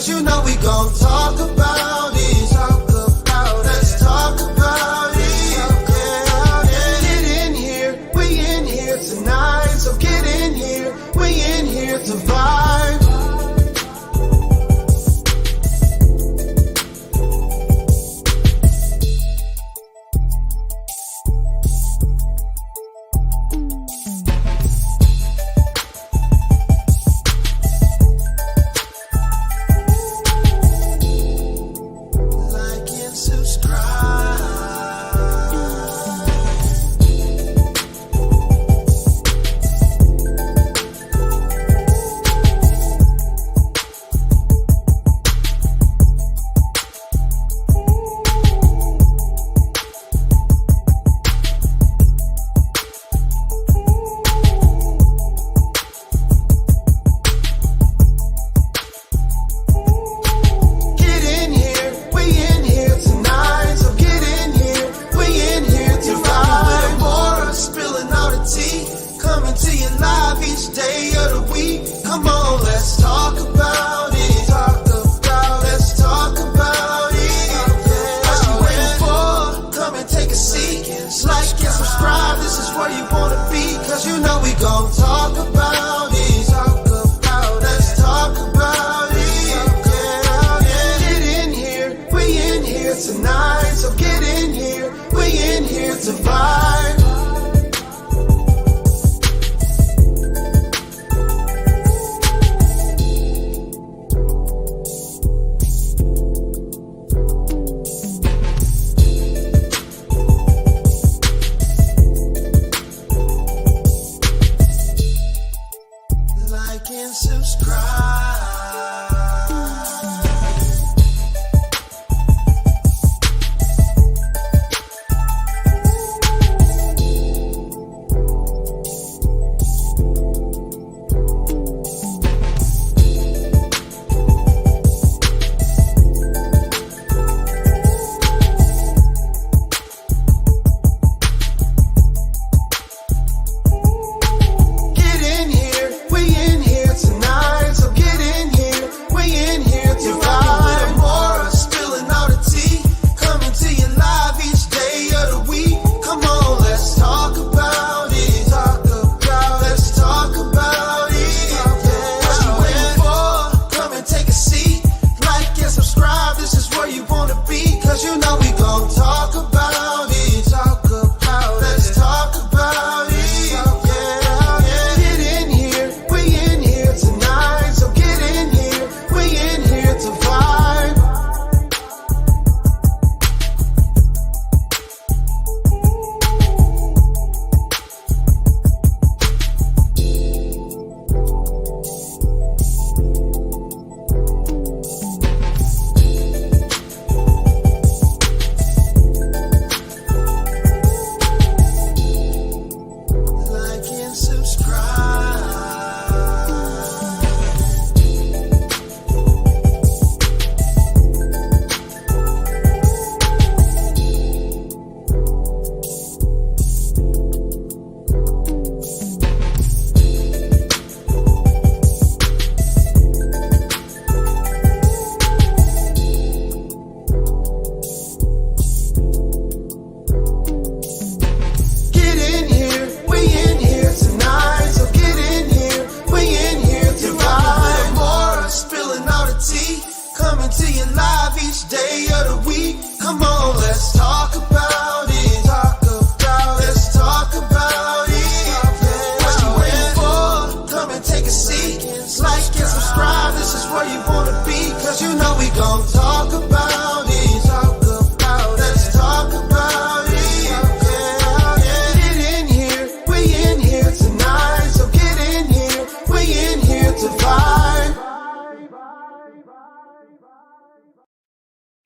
Cause you know we gon' talk about it. Let's talk about it. Get in here, we in here tonight. So get in here, we in here to vibe.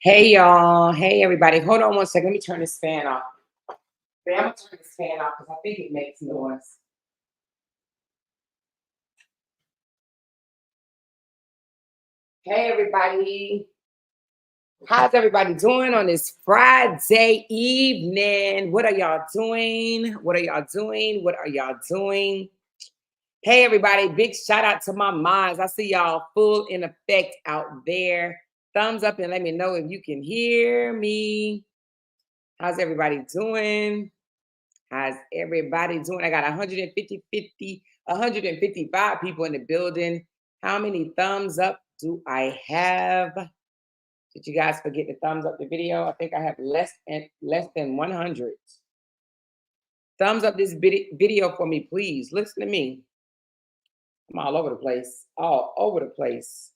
Hey y'all, hey everybody. Hold on one second. Let me turn this fan off. I'm gonna turn this fan off because I think it makes noise. Hey everybody. How's everybody doing on this Friday evening? What are y'all doing? What are y'all doing? What are y'all doing? Hey, everybody. Big shout out to my moms. I see y'all full in effect out there. Thumbs up and let me know if you can hear me. How's everybody doing? How's everybody doing? I got 155 people in the building. How many thumbs up do I have? Did you guys forget to thumbs up the video? I think I have less than 100. Thumbs up this video for me, please. Listen to me. I'm all over the place. All over the place.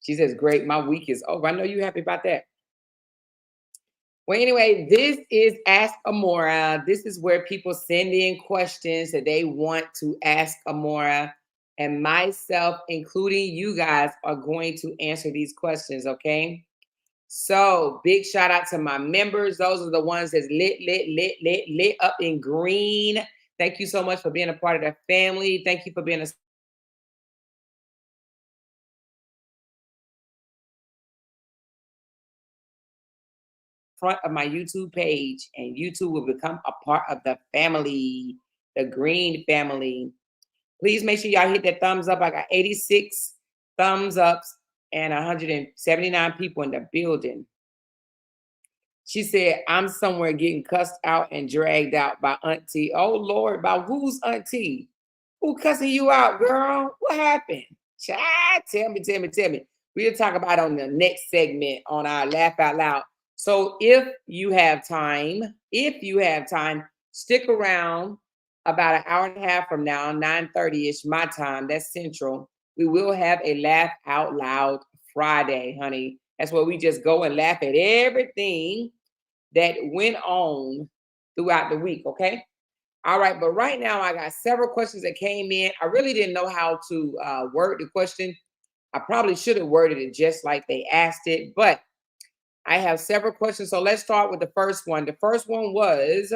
She says, great, my week is over. I know you're happy about that. Well, anyway, this is Ask Amoira. This is where people send in questions that they want to ask Amoira. And myself, including you guys, are going to answer these questions, okay? So big shout out to my members. Those are the ones that's lit up in green. Thank you so much for being a part of the family. Thank you for being a front of my YouTube page, and YouTube will become a part of the family, the green family. Please make sure y'all hit that thumbs up. I got 86 thumbs ups and 179 people in the building. She said, I'm somewhere getting cussed out and dragged out by auntie. Oh, Lord, by whose auntie? Who cussing you out, girl? What happened? Child, tell me. We'll talk about it on the next segment on our Laugh Out Loud. So if you have time, stick around about an hour and a half from now, 9:30-ish my time, that's Central. We will have a Laugh Out Loud Friday, honey. That's where we just go and laugh at everything that went on throughout the week, okay? All right, but right now I got several questions that came in. I really didn't know how to word the question. I probably should have worded it just like they asked it, but I have several questions. So let's start with the first one. The first one was,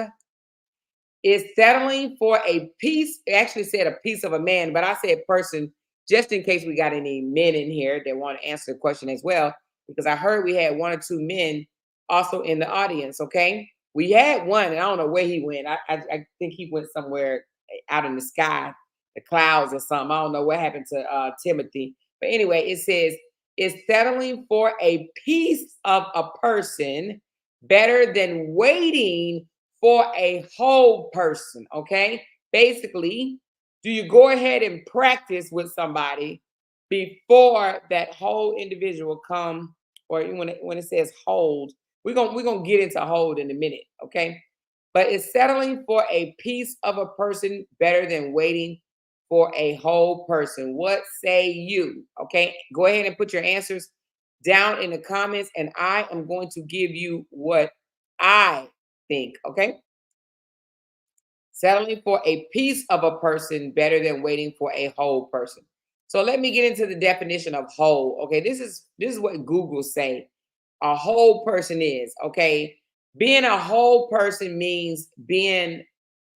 is settling for a piece, it actually said a piece of a man, but I said person, just in case we got any men in here that want to answer the question as well, because I heard we had one or two men also in the audience, okay? We had one, and I don't know where he went. I think he went somewhere out in the sky, the clouds or something. I don't know what happened to Timothy. But anyway, it says, is settling for a piece of a person better than waiting for a whole person, okay? Basically, do you go ahead and practice with somebody before that whole individual come, or when it says hold, we're gonna get into hold in a minute, okay? But is settling for a piece of a person better than waiting for a whole person? What say you? Okay, go ahead and put your answers down in the comments, and I am going to give you what I think, okay? Settling for a piece of a person better than waiting for a whole person. So let me get into the definition of whole. Okay, this is what Google say a whole person is. Okay, being a whole person means being,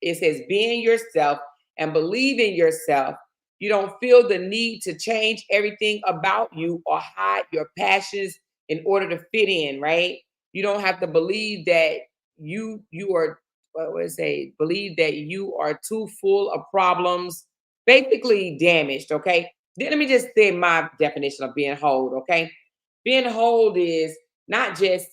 it says being yourself and believe in yourself. You don't feel the need to change everything about you or hide your passions in order to fit in, right? You don't have to believe that you are, what would I say, believe that you are too full of problems, basically damaged, okay? Then let me just say my definition of being whole, okay? Being whole is not just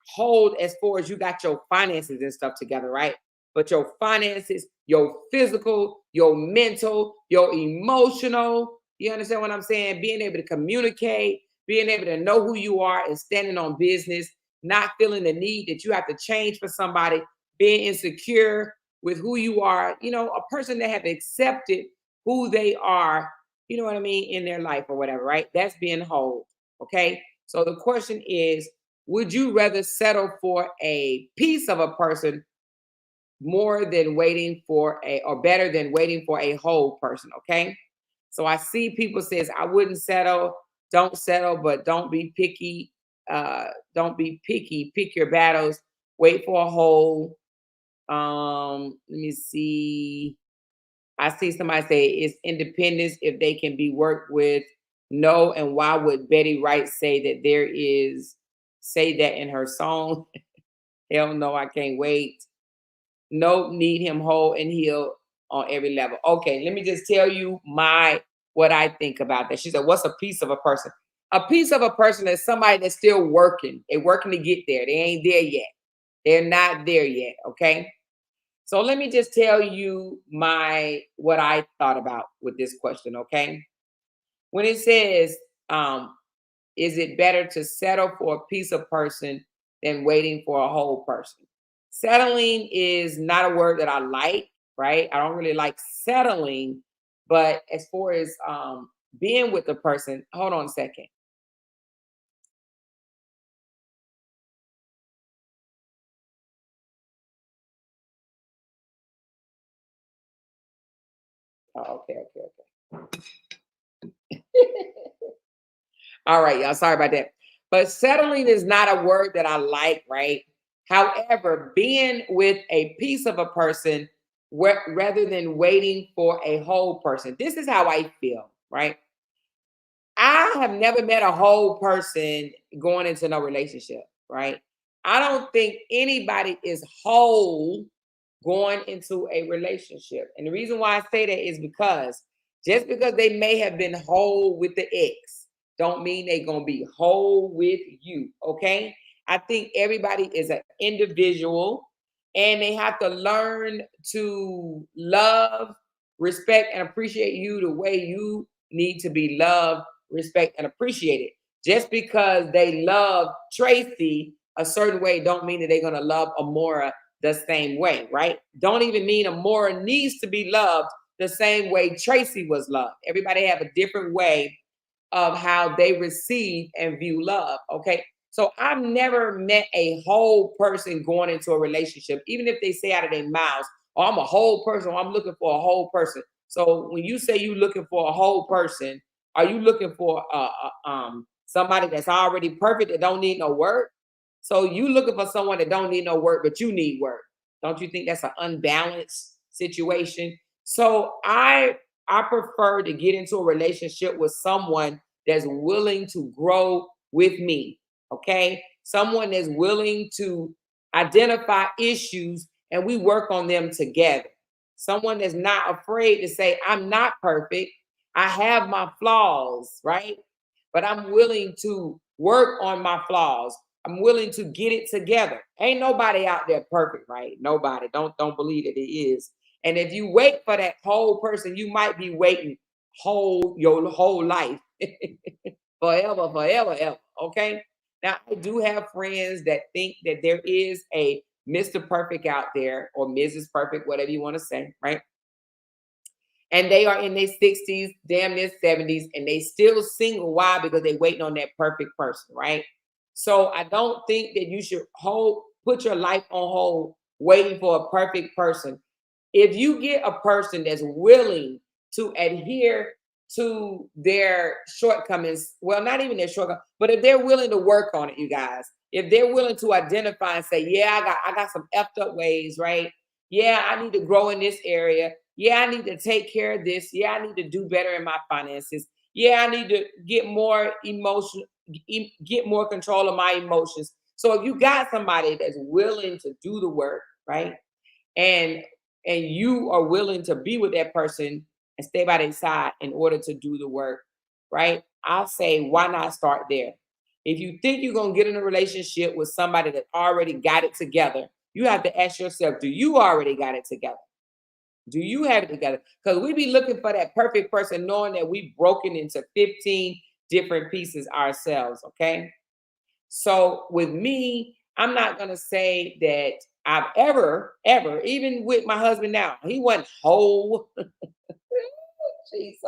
hold as far as you got your finances and stuff together, right? But your finances, your physical, your mental, your emotional, you understand what I'm saying? Being able to communicate, being able to know who you are and standing on business, not feeling the need that you have to change for somebody, being insecure with who you are, a person that have accepted who they are, you know what I mean, in their life or whatever, right? That's being whole. Okay. So the question is, would you rather settle for a piece of a person more than waiting for or better than waiting for a whole person? Okay. So I see people says, I wouldn't settle, don't settle, but don't be picky. Don't be picky, pick your battles, wait for a whole. Let me see. I see somebody say it's independence if they can be worked with. No, and why would Betty Wright say that in her song? Hell no, I can't wait. No, need him whole and healed on every level. Okay, let me just tell you my what I think about that. She said, "What's a piece of a person?" A piece of a person is somebody that's still working. They're working to get there. They ain't there yet. They're not there yet. Okay. So let me just tell you my what I thought about with this question. Okay. When it says, is it better to settle for a piece of person than waiting for a whole person? Settling is not a word that I like, right? I don't really like settling, but as far as being with the person, hold on a second. Oh, okay, okay. All right, y'all. Sorry about that. But settling is not a word that I like, right? However, being with a piece of a person rather than waiting for a whole person, this is how I feel, right? I have never met a whole person going into no relationship, right? I don't think anybody is whole going into a relationship. And the reason why I say that is because just because they may have been whole with the ex, don't mean they're going to be whole with you, okay? I think everybody is an individual and they have to learn to love, respect, and appreciate you the way you need to be loved, respect, and appreciated. Just because they love Tracy a certain way, don't mean that they're gonna love Amora the same way, right? Don't even mean Amora needs to be loved the same way Tracy was loved. Everybody have a different way of how they receive and view love. Okay. So I've never met a whole person going into a relationship, even if they say out of their mouths, oh, I'm a whole person, or I'm looking for a whole person. So when you say you're looking for a whole person, are you looking for somebody that's already perfect that don't need no work? So you looking for someone that don't need no work, but you need work. Don't you think that's an unbalanced situation? So I prefer to get into a relationship with someone that's willing to grow with me. Okay. Someone that's willing to identify issues and we work on them together. Someone that's not afraid to say, I'm not perfect. I have my flaws, right? But I'm willing to work on my flaws. I'm willing to get it together. Ain't nobody out there perfect, right? Nobody. Don't believe that it is. And if you wait for that whole person, you might be waiting your whole life. Forever, forever, ever. Okay. Now I do have friends that think that there is a Mr. Perfect out there or Mrs. Perfect, whatever you want to say, right? And they are in their 60s, damn near 70s, and they still single. Why? Because they waiting on that perfect person, right? So I don't think that you should put your life on hold waiting for a perfect person. If you get a person that's willing to adhere to their shortcomings, well, not even their shortcomings, but if they're willing to work on it, you guys, if they're willing to identify and say, yeah, I got some effed up ways, right? Yeah, I need to grow in this area. Yeah, I need to take care of this. Yeah, I need to do better in my finances. Yeah, I need to get more emotion, get more control of my emotions. So if you got somebody that's willing to do the work, right? And you are willing to be with that person and stay by their side in order to do the work, right? I'll say, why not start there? If you think you're going to get in a relationship with somebody that already got it together, you have to ask yourself, do you already got it together? Do you have it together? Because we be looking for that perfect person, knowing that we've broken into 15 different pieces ourselves. Okay. So with me, I'm not gonna say that I've ever, even with my husband now, he wasn't whole. Jesus.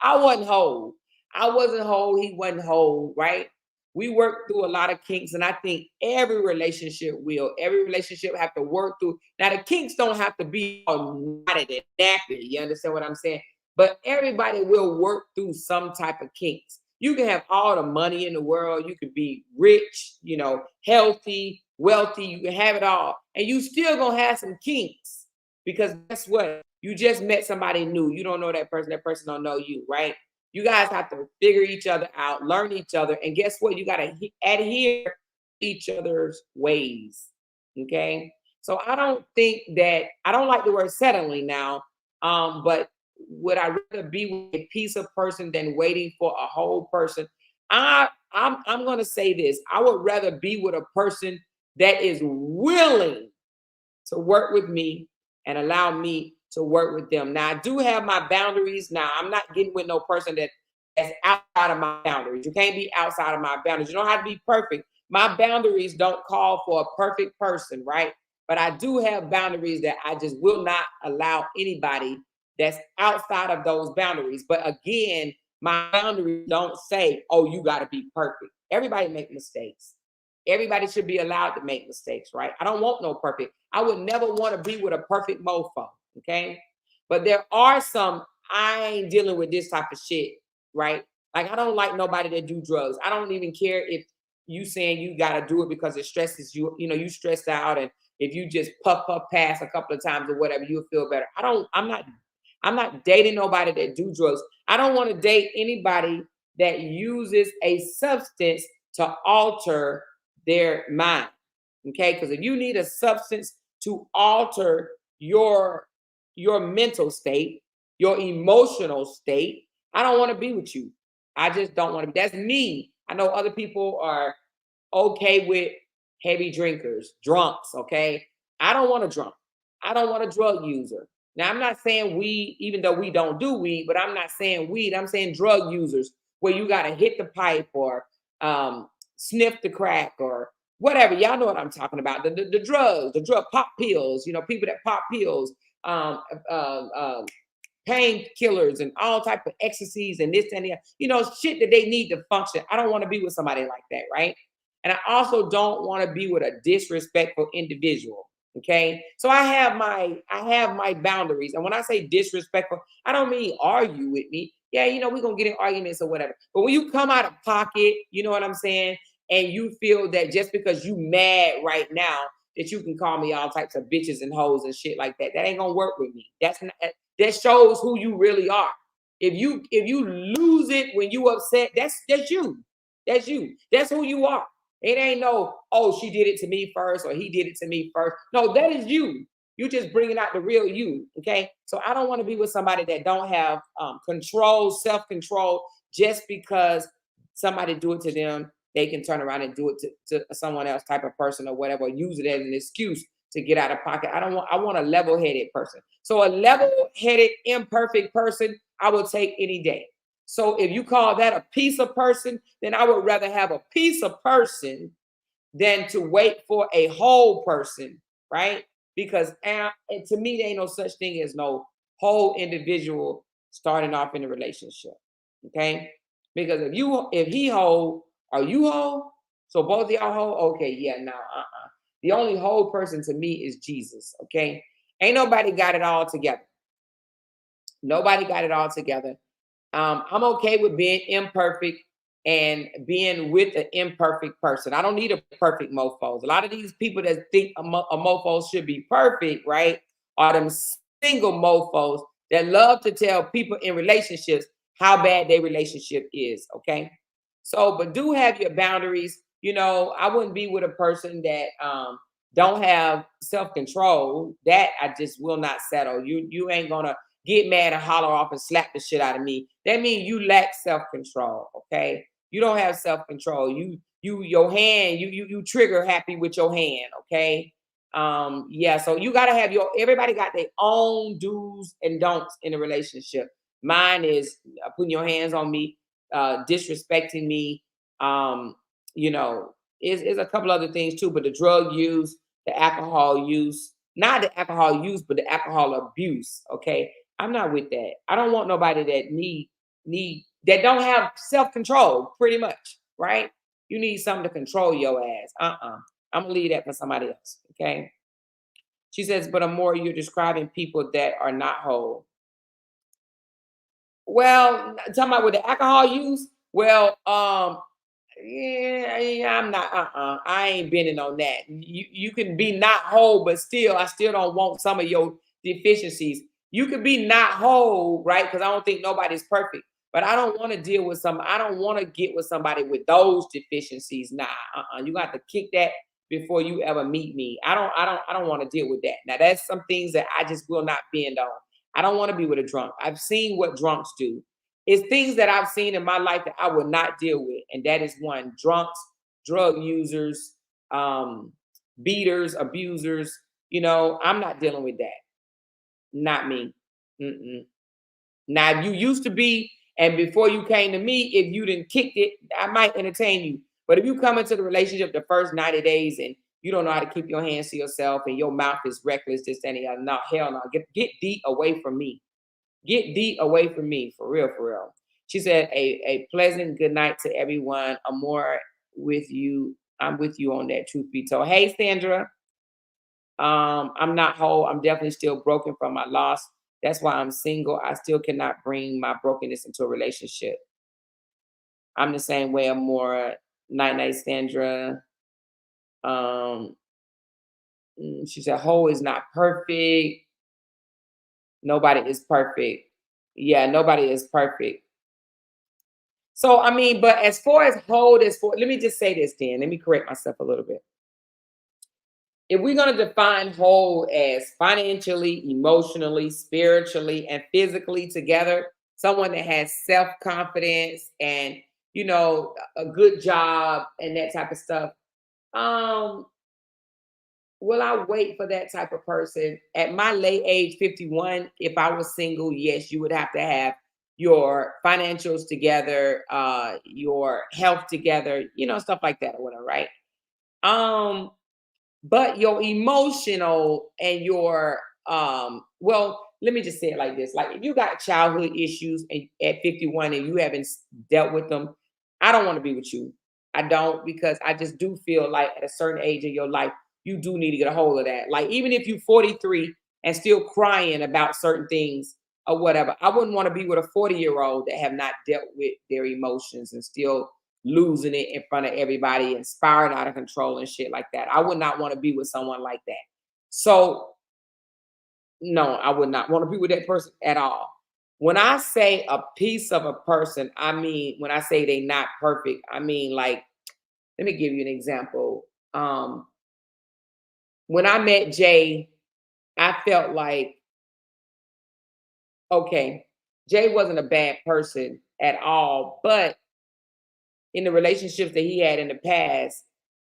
I wasn't whole. I wasn't whole. He wasn't whole, right? We worked through a lot of kinks, and I think every relationship will. Every relationship have to work through. Now, the kinks don't have to be all knotted and nappy. You understand what I'm saying? But everybody will work through some type of kinks. You can have all the money in the world. You can be rich, healthy, wealthy. You can have it all, and you still gonna have some kinks because guess what? You just met somebody new. You don't know that person. That person don't know you, right? You guys have to figure each other out, learn each other, and guess what? You got to adhere to each other's ways. Okay. So I don't think that I don't like the word settling now. But would I rather be with a piece of person than waiting for a whole person? I'm gonna say this. I would rather be with a person that is willing to work with me and allow me to work with them. Now I do have my boundaries. Now I'm not getting with no person that's outside of my boundaries. You can't be outside of my boundaries. You don't have to be perfect. My boundaries don't call for a perfect person, right? But I do have boundaries that I just will not allow anybody that's outside of those boundaries. But again, my boundaries don't say, "Oh, you got to be perfect." Everybody make mistakes. Everybody should be allowed to make mistakes, right? I don't want no perfect. I would never want to be with a perfect mofo, okay? But there are some, I ain't dealing with this type of shit, right? Like I don't like nobody that do drugs. I don't even care if you saying you got to do it because it stresses you, you stressed out, and if you just puff pass a couple of times or whatever, you'll feel better. I'm not dating nobody that do drugs. I don't want to date anybody that uses a substance to alter their mind. Okay, because if you need a substance to alter your mental state, your emotional state, I don't want to be with you. I just don't want to. That's me. I know other people are okay with heavy drinkers, drunks, okay? I don't want a drunk. I don't want a drug user. Now, I'm not saying weed, even though we don't do weed, but I'm not saying weed. I'm saying drug users where you got to hit the pipe or sniff the crack or whatever. Y'all know what I'm talking about. The drugs, the drug pop pills, people that pop pills, um, painkillers and all type of ecstasies and this and that, shit that they need to function. I don't want to be with somebody like that, right? And I also don't want to be with a disrespectful individual. Okay. So I have my boundaries. And when I say disrespectful, I don't mean argue with me. Yeah, we're gonna get in arguments or whatever. But when you come out of pocket, you know what I'm saying? And you feel that just because you mad right now, that you can call me all types of bitches and hoes and shit like that. That ain't gonna work with me. That shows who you really are. If you lose it when you upset, that's you. That's you. That's who you are. It ain't no, oh, she did it to me first or he did it to me first. No, that is you. You just bringing out the real you. Okay. So I don't want to be with somebody that don't have control, self-control, just because somebody do it to them, they can turn around and do it to someone else type of person or whatever, or use it as an excuse to get out of pocket. I want a level-headed person. So a level-headed, imperfect person, I will take any day. So if you call that a piece of person, then I would rather have a piece of person than to wait for a whole person, right? Because and to me, there ain't no such thing as no whole individual starting off in a relationship. Okay. Because if he whole, are you whole? So both of y'all whole? Okay, yeah, no, The only whole person to me is Jesus. Okay. Ain't nobody got it all together. Nobody got it all together. I'm okay with being imperfect and being with an imperfect person. I don't need a perfect mofos. A lot of these people that think a mofo should be perfect, right, are them single mofos that love to tell people in relationships how bad their relationship is, okay? So, but do have your boundaries. I wouldn't be with a person that don't have self-control. That I just will not settle. You ain't gonna get mad and holler off and slap the shit out of me. That means you lack self-control. Okay. You don't have self-control. Your hand, you trigger happy with your hand. Okay. Yeah. So you gotta have everybody got their own do's and don'ts in a relationship. Mine is putting your hands on me, disrespecting me. You know, is a couple other things too, but the drug use, the alcohol use, not the alcohol use, but the alcohol abuse. Okay. I'm not with that. I don't want nobody that need that don't have self-control, pretty much, right? You need something to control your ass. I'm gonna leave that for somebody else. Okay. She says, but Amoira, you're describing people that are not whole. Well, talking about with the alcohol use, well, yeah, I'm not. I ain't bending on that. You can be not whole, but I still don't want some of your deficiencies. You could be not whole, right? Because I don't think nobody's perfect. But I don't want to deal with I don't want to get with somebody with those deficiencies. Nah, you got to kick that before you ever meet me. I don't want to deal with that. Now that's some things that I just will not bend on. I don't want to be with a drunk. I've seen what drunks do. It's things that I've seen in my life that I will not deal with. And that is one, drunks, drug users, beaters, abusers. I'm not dealing with that. Not me. Mm-mm. Now, if you used to be, and before you came to me, if you didn't kick it, I might entertain you. But if you come into the relationship the first 90 days and you don't know how to keep your hands to yourself and your mouth is reckless, this, and the other, no, hell no. Get deep away from me. Get deep away from me, for real, for real. She said, a pleasant good night to everyone. Amoira with you. I'm with you on that, truth be told. Hey, Sandra. I'm not whole. I'm definitely still broken from my loss. That's why I'm single. I still cannot bring my brokenness into a relationship. I'm the same way, Amoira. Night night, Sandra. Um, she said, whole is not perfect. Nobody is perfect. Yeah, nobody is perfect. So, I mean, but as far as hold, let me just say this then. Let me correct myself a little bit. If we're going to define whole as financially, emotionally, spiritually, and physically together, someone that has self-confidence and, a good job and that type of stuff, will I wait for that type of person? At my late age, 51, if I was single, yes, you would have to have your financials together, your health together, stuff like that or whatever, right? But your emotional and your well, let me just say it like this. Like if you got childhood issues at 51 and you haven't dealt with them, I don't want to be with you. I don't, because I just do feel like at a certain age in your life, you do need to get a hold of that. Like even if you're 43 and still crying about certain things or whatever, I wouldn't want to be with a 40-year-old that have not dealt with their emotions and still losing it in front of everybody and spiraling out of control and shit like that. I would not want to be with someone like that. So no, I would not want to be with that person at all. When I say a piece of a person, I mean, when I say they not perfect, I mean, like, let me give you an example. When I met Jay, I felt like, okay, Jay wasn't a bad person at all, but in the relationships that he had in the past,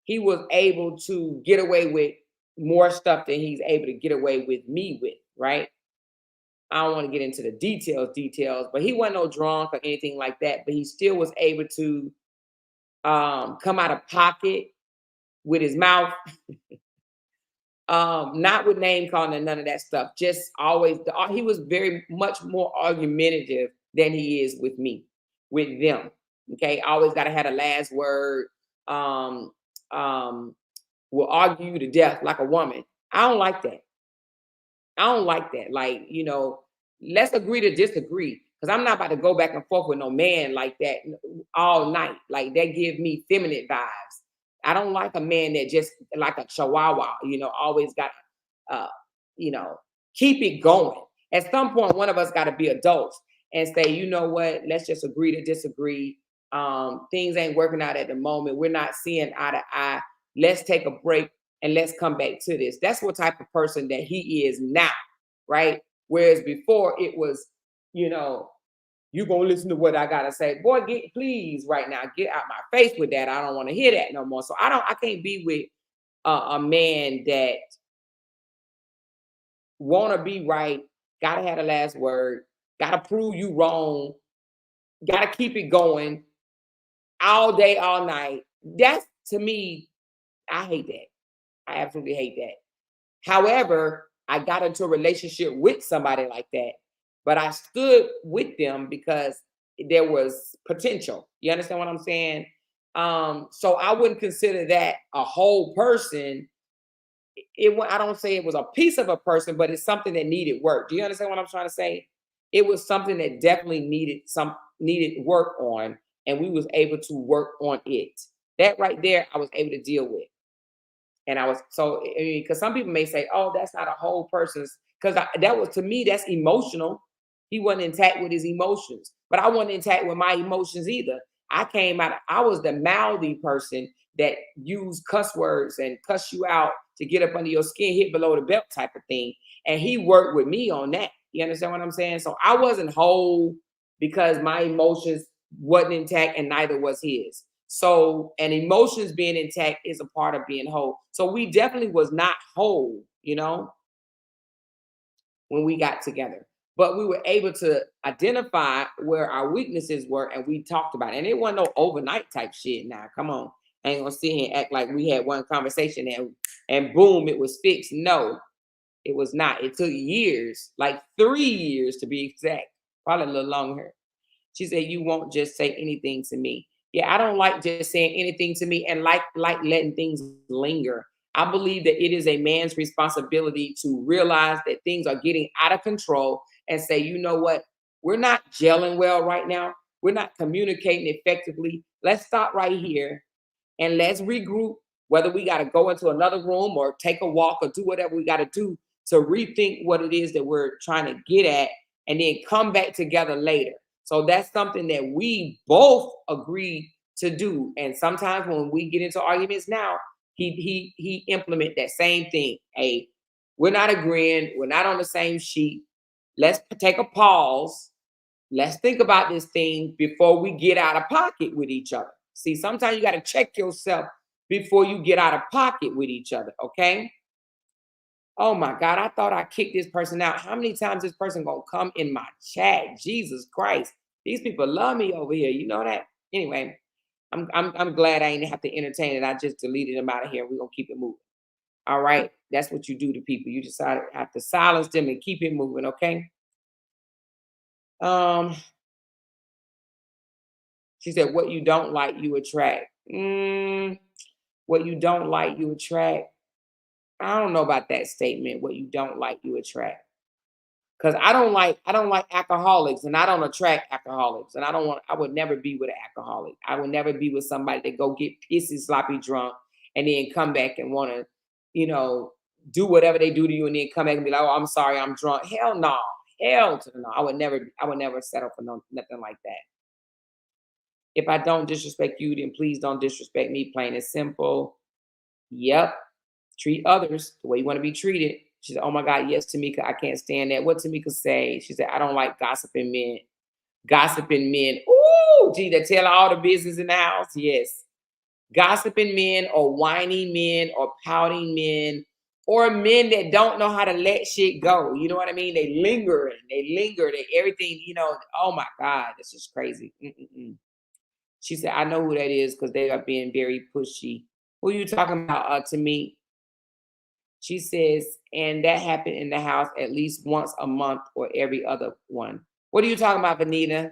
he was able to get away with more stuff than he's able to get away with me with, right? I don't want to get into the details, but he wasn't no drunk or anything like that, but he still was able to come out of pocket with his mouth, not with name calling and none of that stuff. Just always, he was very much more argumentative than he is with me, with them. Okay, always got to have a last word. Um, will argue you to death like a woman. I don't like that. I don't like that. Like, let's agree to disagree. Because I'm not about to go back and forth with no man like that all night. Like that give me feminine vibes. I don't like a man that just like a chihuahua, always got uh, you know, keep it going. At some point, one of us got to be adults and say, you know what, let's just agree to disagree. Things ain't working out at the moment. We're not seeing eye to eye. Let's take a break and let's come back to this. That's what type of person that he is now, right? Whereas before it was, you gonna listen to what I gotta say. Boy, please right now, get out my face with that. I don't want to hear that no more. So I can't be with a man that wanna be right, gotta have the last word, gotta prove you wrong, gotta keep it going all day, all night. That's to me, I hate that. I absolutely hate that. However, I got into a relationship with somebody like that, but I stood with them because there was potential. You understand what I'm saying? So I wouldn't consider that a whole person. I don't say it was a piece of a person, but it's something that needed work. Do you understand what I'm trying to say? It was something that definitely needed work on, and we was able to work on it. That right there, I was able to deal with. And I was so, because some people may say, "Oh, that's not a whole person's," because that was, to me, that's emotional. He wasn't intact with his emotions, but I wasn't intact with my emotions either. I was the mouthy person that used cuss words and cuss you out to get up under your skin, hit below the belt type of thing. And he worked with me on that. You understand what I'm saying? So I wasn't whole because my emotions wasn't intact and neither was his. So, and emotions being intact is a part of being whole. So we definitely was not whole, when we got together. But we were able to identify where our weaknesses were and we talked about it. And it wasn't no overnight type shit now. Come on. I ain't gonna sit here and act like we had one conversation and boom, it was fixed. No, it was not. It took years, like 3 years to be exact, probably a little longer. She said, "You won't just say anything to me." Yeah, I don't like just saying anything to me and like letting things linger. I believe that it is a man's responsibility to realize that things are getting out of control and say, you know what? We're not gelling well right now. We're not communicating effectively. Let's stop right here and let's regroup, whether we got to go into another room or take a walk or do whatever we got to do to rethink what it is that we're trying to get at and then come back together later. So that's something that we both agreed to do. And sometimes when we get into arguments now, he implement that same thing. Hey, we're not agreeing, we're not on the same sheet. Let's take a pause. Let's think about this thing before we get out of pocket with each other. See, sometimes you got to check yourself before you get out of pocket with each other, okay? Oh my God, I thought I kicked this person out. How many times this person gonna come in my chat? Jesus Christ. These people love me over here. You know that? Anyway, I'm glad I ain't have to entertain it. I just deleted them out of here. We're gonna keep it moving. All right. That's what you do to people. You decide to have to silence them and keep it moving, okay? Um, she said, what you don't like, you attract. What you don't like, you attract. I don't know about that statement. What you don't like, you attract. Because I don't like alcoholics and I don't attract alcoholics. And I would never be with an alcoholic. I would never be with somebody that go get pissy, sloppy drunk and then come back and want to, you know, do whatever they do to you and then come back and be like, oh, I'm sorry, I'm drunk. Hell no. Hell to the no. I would never settle for nothing like that. If I don't disrespect you, then please don't disrespect me. Plain and simple. Yep. Treat others the way you want to be treated. She said, oh my God, yes, Tamika, I can't stand that. What Tamika say? She said, I don't like gossiping men. Gossiping men. Ooh, gee, they tell all the business in the house. Yes. Gossiping men or whiny men or pouting men or men that don't know how to let shit go. You know what I mean? They linger and they linger. They everything, oh my God, this is crazy. Mm-mm-mm. She said, I know who that is because they are being very pushy. Who you talking about to me? She says, and that happened in the house at least once a month or every other one. What are you talking about, Vanita?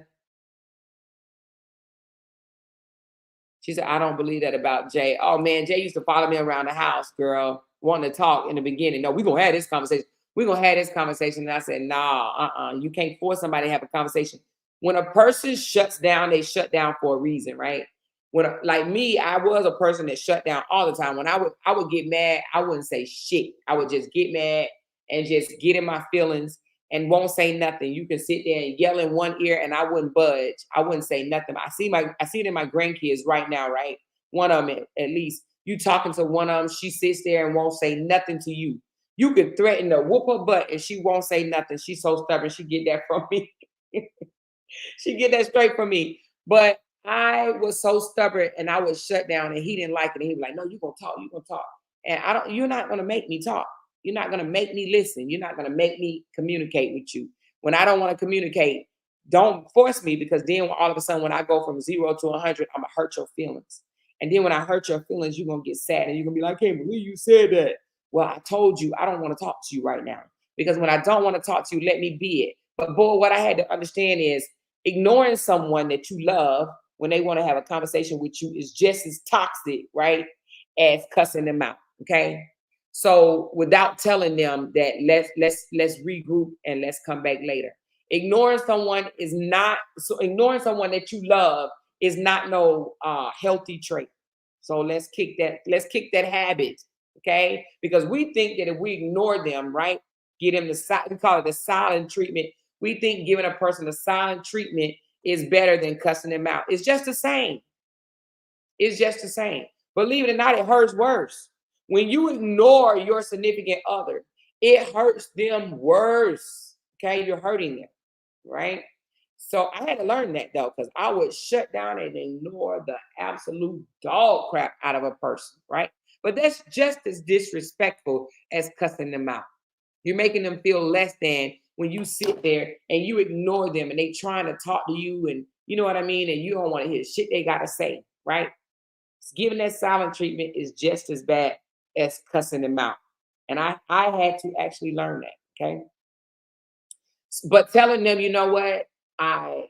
She said, I don't believe that about Jay. Oh man, Jay used to follow me around the house, girl, wanting to talk in the beginning. No, we're gonna have this conversation. We're gonna have this conversation. And I said, nah, you can't force somebody to have a conversation. When a person shuts down, they shut down for a reason, right? Like me, I was a person that shut down all the time. When I would get mad, I wouldn't say shit. I would just get mad and just get in my feelings and won't say nothing. You can sit there and yell in one ear and I wouldn't budge. I wouldn't say nothing. I see it in my grandkids right now, right? One of them at least. You talking to one of them, she sits there and won't say nothing to you. You could threaten to whoop her butt and she won't say nothing. She's so stubborn. She get that from me. She get that straight from me. But I was so stubborn and I would shut down and he didn't like it. And he was like, no, you're gonna talk, you're gonna talk. And you're not gonna make me talk. You're not gonna make me listen. You're not gonna make me communicate with you. When I don't want to communicate, don't force me because then all of a sudden when I go from 0 to 100, I'm gonna hurt your feelings. And then when I hurt your feelings, you're gonna get sad and you're gonna be like, I can't believe you said that. Well, I told you I don't want to talk to you right now. Because when I don't want to talk to you, let me be it. But boy, what I had to understand is ignoring someone that you love when they want to have a conversation with you is just as toxic, right, as cussing them out. Okay. So without telling them that let's regroup and let's come back later. Ignoring someone that you love is not no healthy trait. So let's kick that habit. Okay. Because we think that if we ignore them, right, we call it the silent treatment. We think giving a person a silent treatment is better than cussing them out. It's just the same. It's just the same. Believe it or not, it hurts worse. When you ignore your significant other, it hurts them worse. Okay, you're hurting them, right? So I had to learn that though, because I would shut down and ignore the absolute dog crap out of a person, right? But that's just as disrespectful as cussing them out. You're making them feel less than when you sit there and you ignore them and they trying to talk to you and you know what I mean, and you don't want to hear shit they gotta say, right? Giving that silent treatment is just as bad as cussing them out. And I had to actually learn that. Okay. But telling them, you know what, I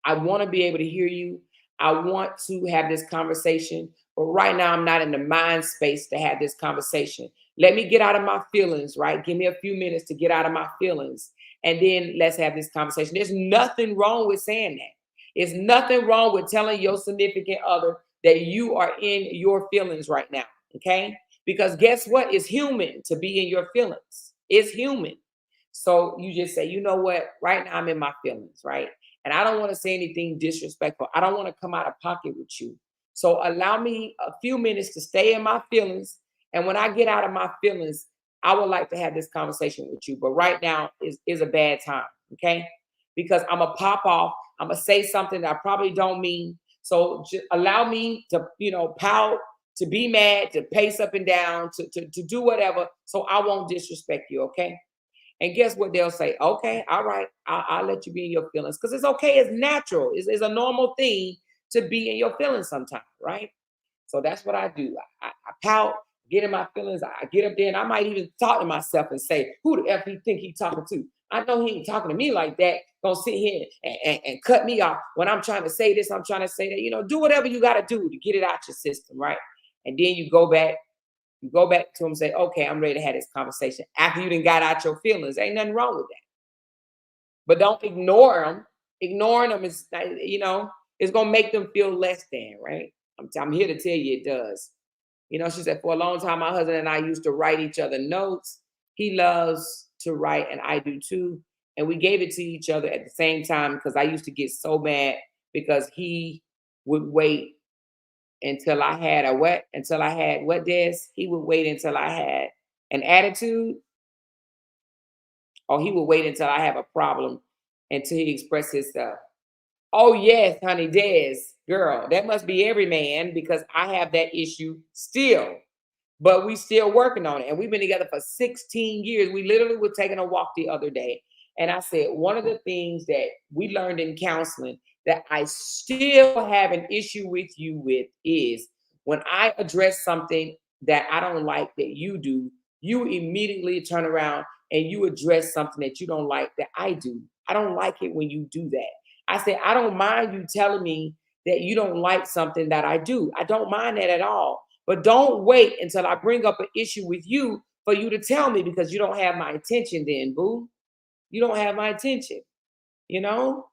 I want to be able to hear you. I want to have this conversation, but right now I'm not in the mind space to have this conversation. Let me get out of my feelings, right? Give me a few minutes to get out of my feelings, and then let's have this conversation. There's nothing wrong with saying that. There's nothing wrong with telling your significant other that you are in your feelings right now, okay? Because guess what? It's human to be in your feelings. It's human. So you just say, you know what? Right now I'm in my feelings, right? And I don't want to say anything disrespectful. I don't want to come out of pocket with you. So allow me a few minutes to stay in my feelings. And when I get out of my feelings, I would like to have this conversation with you. But right now is a bad time, okay? Because I'm going to pop off. I'm going to say something that I probably don't mean. So just allow me to, pout, to be mad, to pace up and down, to do whatever. So I won't disrespect you, okay? And guess what they'll say? Okay, all right, I'll let you be in your feelings because it's okay. It's natural. It's a normal thing to be in your feelings sometimes, right? So that's what I do. I pout, get in my feelings. I get up there and I might even talk to myself and say, who the F he think he talking to? I know he ain't talking to me like that. Gonna sit here and cut me off when I'm trying to say this, I'm trying to say that. Do whatever you got to do to get it out your system, right? And then you go back to him and say, okay, I'm ready to have this conversation. After you done got out your feelings, ain't nothing wrong with that. But don't ignore them. Ignoring them is, it's going to make them feel less than, right? I'm here to tell you it does. She said, for a long time, my husband and I used to write each other notes. He loves to write, and I do too. And we gave it to each other at the same time because I used to get so mad because he would wait until I had a what? Until I had what, Des? He would wait until I had an attitude, or he would wait until I have a problem until he expressed himself. Oh, yes, honey, Des, girl, that must be every man because I have that issue still. But we still working on it. And we've been together for 16 years. We literally were taking a walk the other day. And I said, one of the things that we learned in counseling that I still have an issue with you with is when I address something that I don't like that you do, you immediately turn around and you address something that you don't like that I do. I don't like it when you do that. I said, I don't mind you telling me that you don't like something that I do. I don't mind that at all. But don't wait until I bring up an issue with you for you to tell me because you don't have my attention then, boo. You don't have my attention, you know?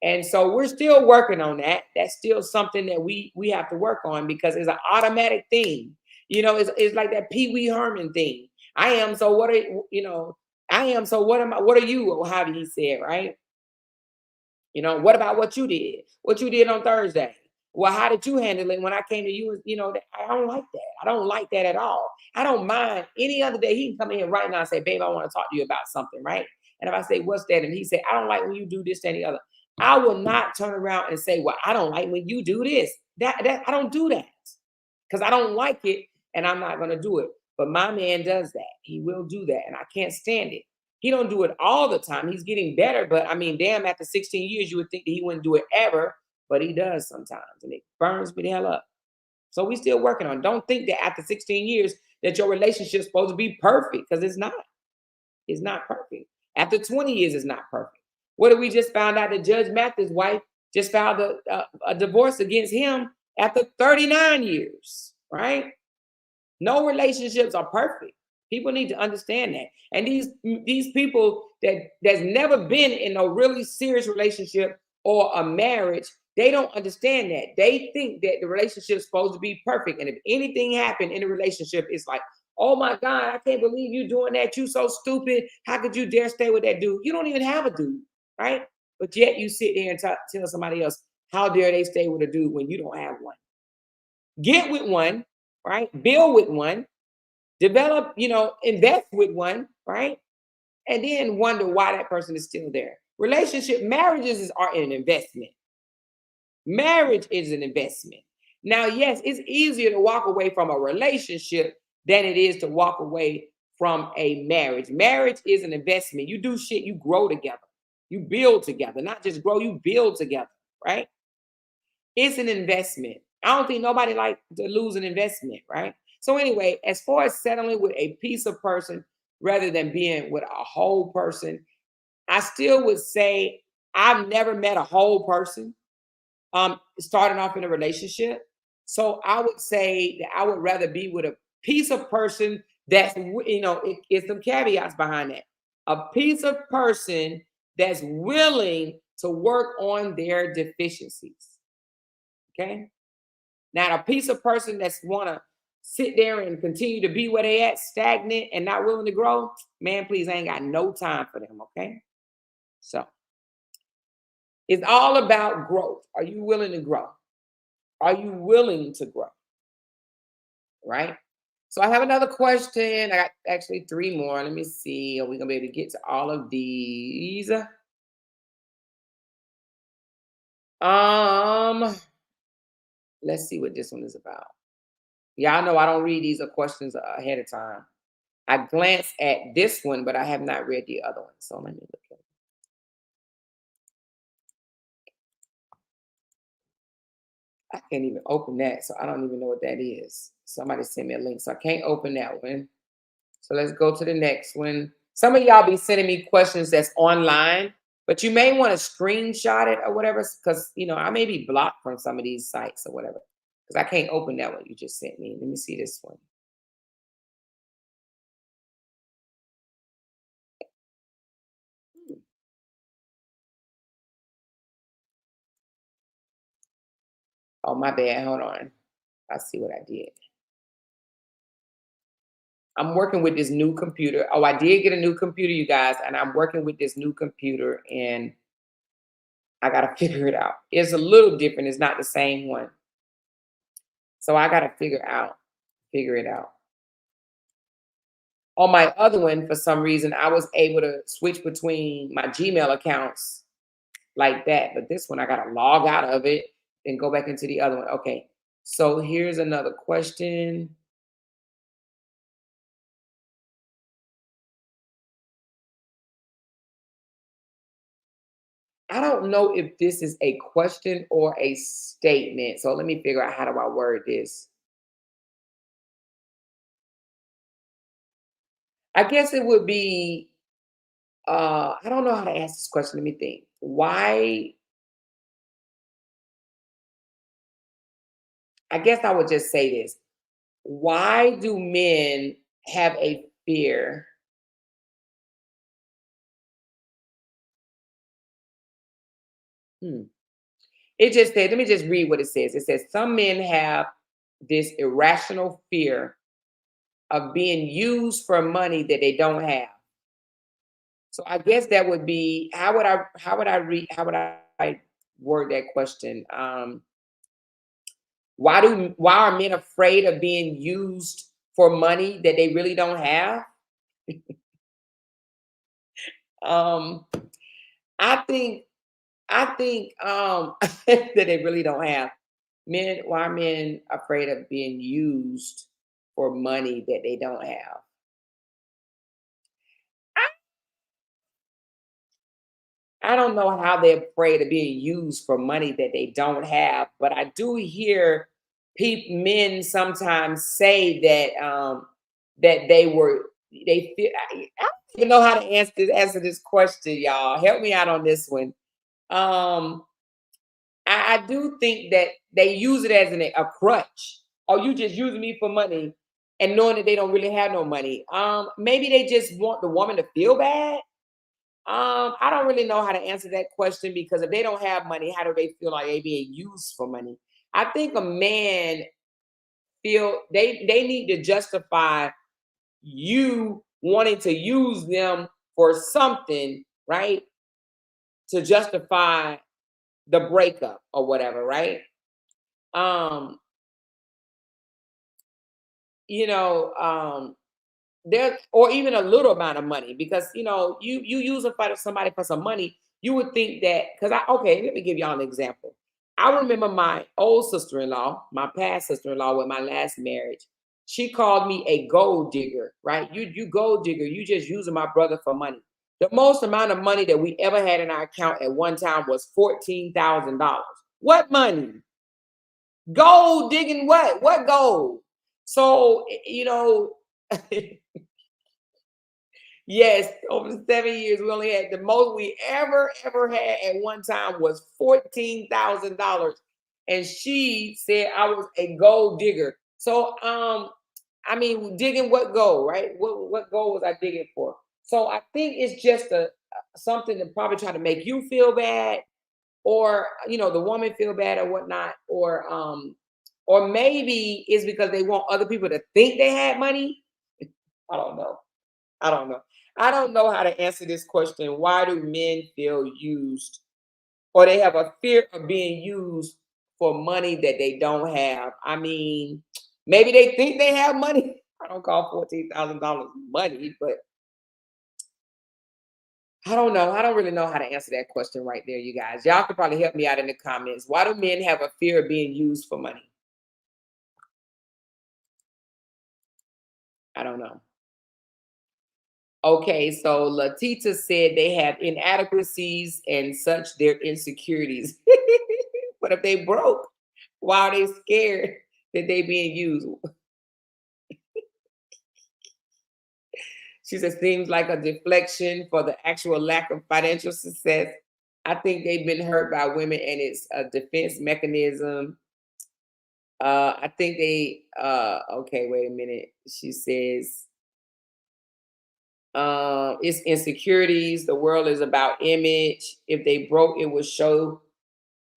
And so we're still working on that. That's still something that we have to work on because it's an automatic thing. It's like that Pee Wee Herman thing. I am so what are I am so what am I? What are you? Or how did he say it, right? What about what you did? What you did on Thursday? Well, how did you handle it when I came to you? I don't like that. I don't like that at all. I don't mind any other day. He can come in here right now and say, babe, I want to talk to you about something, right? And if I say, what's that? And he said, I don't like when you do this, that, and the other. I will not turn around and say, well, I don't like when you do this. That I don't do that because I don't like it and I'm not going to do it. But my man does that. He will do that. And I can't stand it. He don't do it all the time. He's getting better. But I mean, damn, after 16 years, you would think that he wouldn't do it ever. But he does sometimes. And it burns me the hell up. So we still working on it. Don't think that after 16 years that your relationship's supposed to be perfect because it's not. It's not perfect. After 20 years, it's not perfect. What did we just found out that Judge Mathis' wife just filed a divorce against him after 39 years, right? No relationships are perfect. People need to understand that. And these people that's never been in a really serious relationship or a marriage, they don't understand that. They think that the relationship is supposed to be perfect. And if anything happened in a relationship, it's like, oh my God, I can't believe you doing that. You so stupid. How could you dare stay with that dude? You don't even have a dude, right? but yet you sit there and tell somebody else, how dare they stay with a dude when you don't have one? Get with one, right? Build with one, develop, invest with one, right? And then wonder why that person is still there. Marriages are an investment. Marriage is an investment. Now, yes, it's easier to walk away from a relationship than it is to walk away from a marriage. Marriage is an investment. You do shit, you grow together. You build together, not just grow, you build together, right? It's an investment. I don't think nobody like to lose an investment, right? So anyway, as far as settling with a piece of person rather than being with a whole person, I still would say I've never met a whole person starting off in a relationship. So I would say that I would rather be with a piece of person that's, it's some caveats behind that. A piece of person that's willing to work on their deficiencies. Okay. Now, a piece of person that's want to sit there and continue to be where they at, stagnant and not willing to grow, man, please, I ain't got no time for them. Okay. So it's all about growth. Are you willing to grow? Are you willing to grow? Right? So I have another question. I got actually three more. Let me see. Are we gonna be able to get to all of these? Um, let's see what this one is about. Y'all know I don't read these questions ahead of time. I glance at this one, but I have not read the other one. So let me look at it. I can't even open that, so I don't even know what that is. Somebody sent me a link, so I can't open that one. So let's go to the next one. Some of y'all be sending me questions that's online, but you may want to screenshot it or whatever, because I may be blocked from some of these sites or whatever, because I can't open that one you just sent me. Let me see this one. Oh, my bad. Hold on. I see what I did. I'm working with this new computer. Oh, I did get a new computer, you guys, and I'm working with this new computer, and I got to figure it out. It's a little different. It's not the same one. So I got to figure it out. On my other one, for some reason, I was able to switch between my Gmail accounts like that. But this one, I got to log out of it and go back into the other one. Okay. So here's another question. I don't know if this is a question or a statement. So let me figure out how do I word this. I guess it would be, I don't know how to ask this question. Let me think. Why? I guess I would just say this. Why do men have a fear? Hmm. It just said, let me just read what it says. It says, some men have this irrational fear of being used for money that they don't have. So I guess that would be, how would I word that question? Why are men afraid of being used for money that they really don't have? Um, I think that they really don't have. Why are men afraid of being used for money that they don't have? I don't know how they're afraid of being used for money that they don't have, but I do hear men sometimes say that they feel. I don't even know how to answer this question, y'all. Help me out on this one. Um, I do think that they use it as a crutch. Oh, you just using me for money, and knowing that they don't really have no money. Maybe they just want the woman to feel bad. I don't really know how to answer that question, because if they don't have money, how do they feel like they being used for money? I think a man feel they need to justify you wanting to use them for something, right? to justify the breakup or whatever, right? Um, you know, there or even a little amount of money because you use a fight of somebody for some money, you would think that because let me give y'all an example. I remember my old sister-in-law, my past sister-in-law with my last marriage. She called me a gold digger, right? You gold digger, you just using my brother for money. The most amount of money that we ever had in our account at one time was $14,000. What money? Gold digging what? What gold? So, yes, over 7 years, we only had the most we ever had at one time was $14,000. And she said I was a gold digger. So, I mean, digging what gold, right? What gold was I digging for? So I think it's just something to probably try to make you feel bad, or the woman feel bad or whatnot, or maybe it's because they want other people to think they had money. I don't know. I don't know. I don't know how to answer this question. Why do men feel used or they have a fear of being used for money that they don't have? I mean, maybe they think they have money. I don't call $14,000 money, but I don't know. I don't really know how to answer that question right there, you guys. Y'all could probably help me out in the comments. Why do men have a fear of being used for money? I don't know. Okay, so Latita said they have inadequacies and such their insecurities. But if they broke, why are they scared that they being used? She says seems like a deflection for the actual lack of financial success. I think they've been hurt by women and it's a defense mechanism. I think they okay, wait a minute. She says it's insecurities. The world is about image. If they broke, it would show.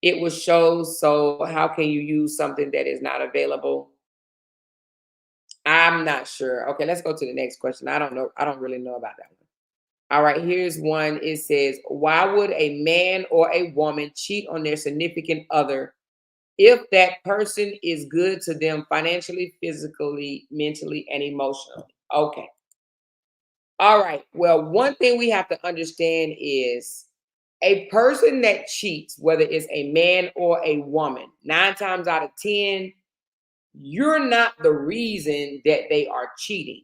It would show. So how can you use something that is not available? I'm not sure. Okay, let's go to the next question. I don't know. I don't really know about that one. All right, here's one. It says, why would a man or a woman cheat on their significant other if that person is good to them financially, physically, mentally, and emotionally? Okay. All right. Well, one thing we have to understand is a person that cheats, whether it's a man or a woman, 9 times out of 10, you're not the reason that they are cheating.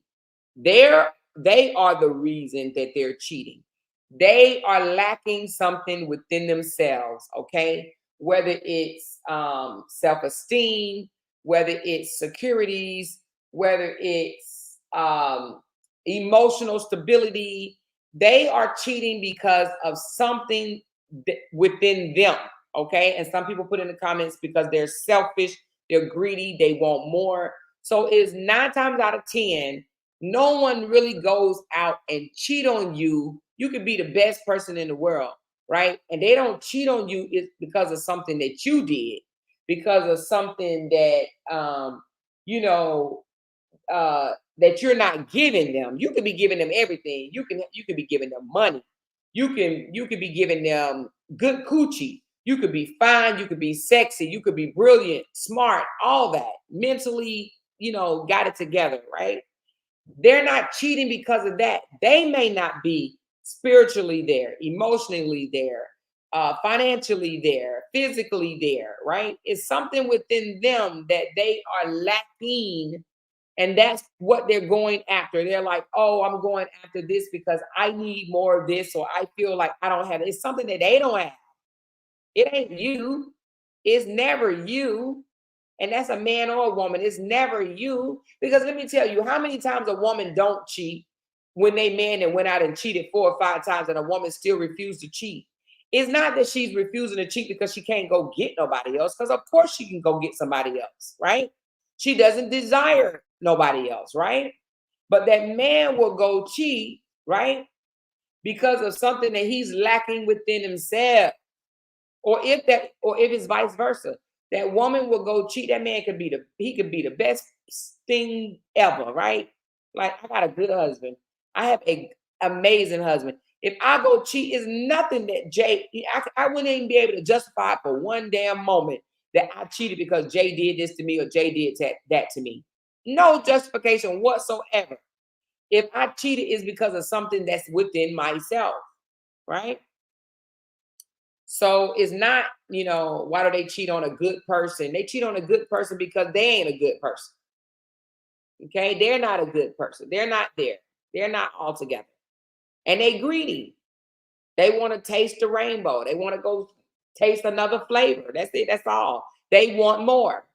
They are the reason that they're cheating. They are lacking something within themselves, okay? Whether it's self-esteem, whether it's securities, whether it's emotional stability, they are cheating because of something within them, okay? And some people put in the comments because they're selfish, they're greedy, they want more. So it's 9 times out of 10, no one really goes out and cheat on you. You could be the best person in the world, right? And they don't cheat on you is because of something that you did, because of something that you know that you're not giving them. You could be giving them everything. You could be giving them money. You could be giving them good coochie. You could be fine. You could be sexy. You could be brilliant, smart, all that. Mentally, got it together, right? They're not cheating because of that. They may not be spiritually there, emotionally there, financially there, physically there, right? It's something within them that they are lacking, and that's what they're going after. They're like, oh, I'm going after this because I need more of this, or I feel like I don't have it. It's something that they don't have. It ain't you. It's never you. And that's a man or a woman. It's never you. Because let me tell you, how many times a woman don't cheat when they man and went out and cheated 4 or 5 times and a woman still refused to cheat? It's not that she's refusing to cheat because she can't go get nobody else, because of course she can go get somebody else, right? She doesn't desire nobody else, right? But that man will go cheat, right? Because of something that he's lacking within himself. Or if it's vice versa, that woman will go cheat. That man he could be the best thing ever, right? Like, I got a good husband. I have a amazing husband. If I go cheat, it's nothing that I wouldn't even be able to justify it for one damn moment that I cheated because Jay did this to me or Jay did that to me. No justification whatsoever. If I cheated, it's because of something that's within myself, right? So it's not, why do they cheat on a good person? They cheat on a good person because they ain't a good person. Okay, they're not a good person. They're not there. They're not all together. And they greedy. They want to taste the rainbow. They want to go taste another flavor. That's it. That's all. They want more.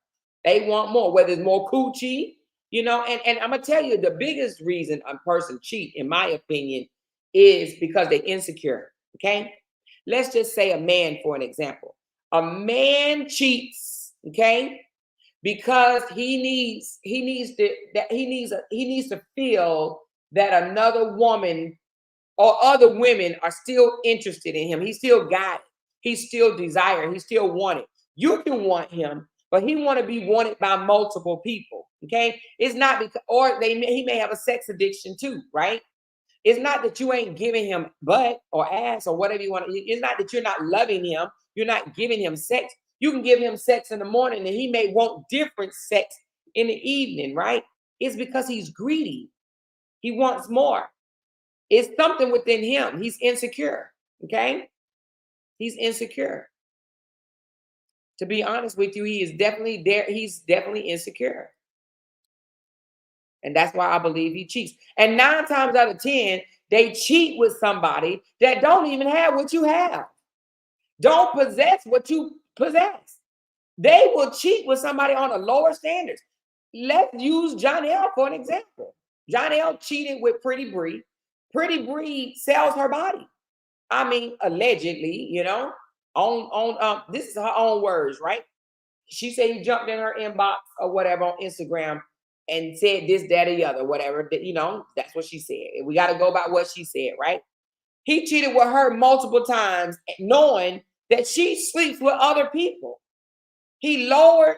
They want more, whether it's more coochie, and I'm gonna tell you the biggest reason a person cheat, in my opinion, is because they're insecure. Okay. Let's just say a man, for an example. A man cheats, okay, because he needs to feel that another woman or other women are still interested in him. He still got it. He still desire. He still want it. You can want him, but he want to be wanted by multiple people. Okay, it's not because, or he may have a sex addiction too, right? It's not that you ain't giving him butt or ass or whatever you want. It's not that you're not loving him. You're not giving him sex. You can give him sex in the morning and he may want different sex in the evening, right? It's because he's greedy. He wants more. It's something within him. He's insecure. Okay? He's insecure. To be honest with you, he is definitely there. He's definitely insecure. And that's why I believe he cheats. And 9 times out of 10, they cheat with somebody that don't even have what you have. Don't possess what you possess. They will cheat with somebody on a lower standards. Let's use Jonelle for an example. Jonelle cheated with Pretty Bree. Pretty Bree sells her body. I mean, allegedly, on this is her own words, right? She said he jumped in her inbox or whatever on Instagram and said this, that, or the other, whatever. That's what she said. We got to go by what she said, right? He cheated with her multiple times, knowing that she sleeps with other people. He lowered,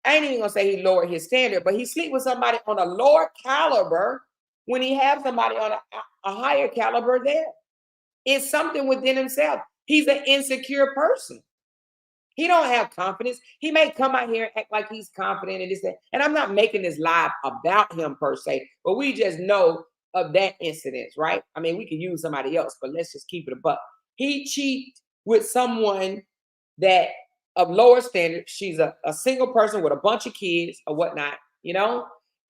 I ain't even gonna say he lowered his standard, but he sleep with somebody on a lower caliber when he have somebody on a higher caliber there. It's something within himself. He's an insecure person. He don't have confidence. He may come out here and act like he's confident and this, that. And I'm not making this live about him per se, but we just know of that incident, right? I mean, we could use somebody else, but let's just keep it a buck. He cheated with someone that of lower standard. She's a single person with a bunch of kids or whatnot,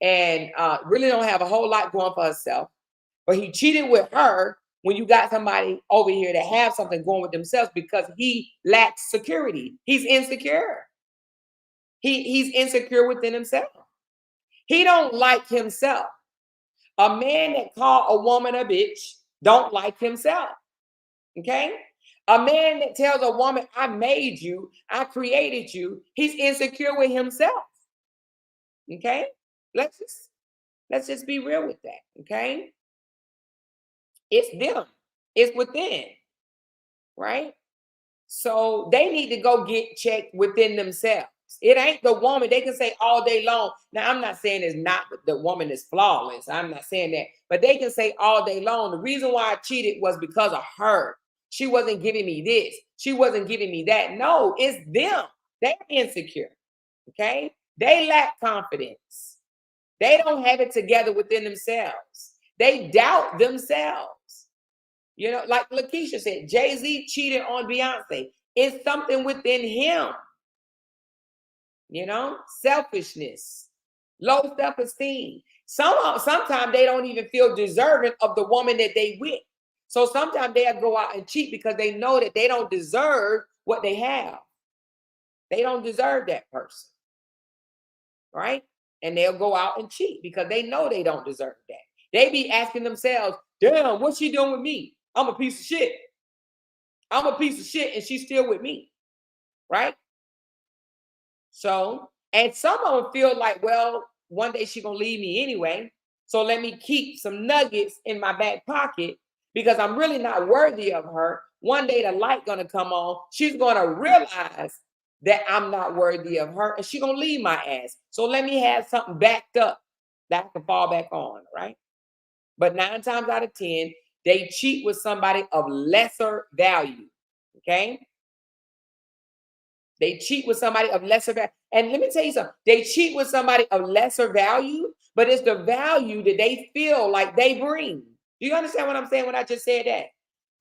and really don't have a whole lot going for herself. But he cheated with her when you got somebody over here that have something going with themselves because he lacks security. He's insecure. He's insecure within himself. He don't like himself. A man that call a woman a bitch don't like himself. Okay? A man that tells a woman, I made you, I created you, he's insecure with himself. Okay? Let's just be real with that. Okay? It's them. It's within. Right? So they need to go get checked within themselves. It ain't the woman. They can say all day long. Now, I'm not saying it's not the woman is flawless. I'm not saying that. But they can say all day long, the reason why I cheated was because of her. She wasn't giving me this. She wasn't giving me that. No, it's them. They're insecure. Okay? They lack confidence. They don't have it together within themselves. They doubt themselves. Like Lakeisha said, Jay-Z cheated on Beyonce. It's something within him. Selfishness, low self-esteem. Sometimes they don't even feel deserving of the woman that they with. So sometimes they'll go out and cheat because they know that they don't deserve what they have. They don't deserve that person. Right? And they'll go out and cheat because they know they don't deserve that. They be asking themselves, damn, what's she doing with me? I'm a piece of shit. I'm a piece of shit and she's still with me. Right? So, and some of them feel like, well, one day she's going to leave me anyway. So let me keep some nuggets in my back pocket because I'm really not worthy of her. One day the light going to come on. She's going to realize that I'm not worthy of her and she's going to leave my ass. So let me have something backed up that I can fall back on, right? But 9 times out of 10, they cheat with somebody of lesser value. Okay? They cheat with somebody of lesser value. And let me tell you something. They cheat with somebody of lesser value, but it's the value that they feel like they bring. Do you understand what I'm saying when I just said that?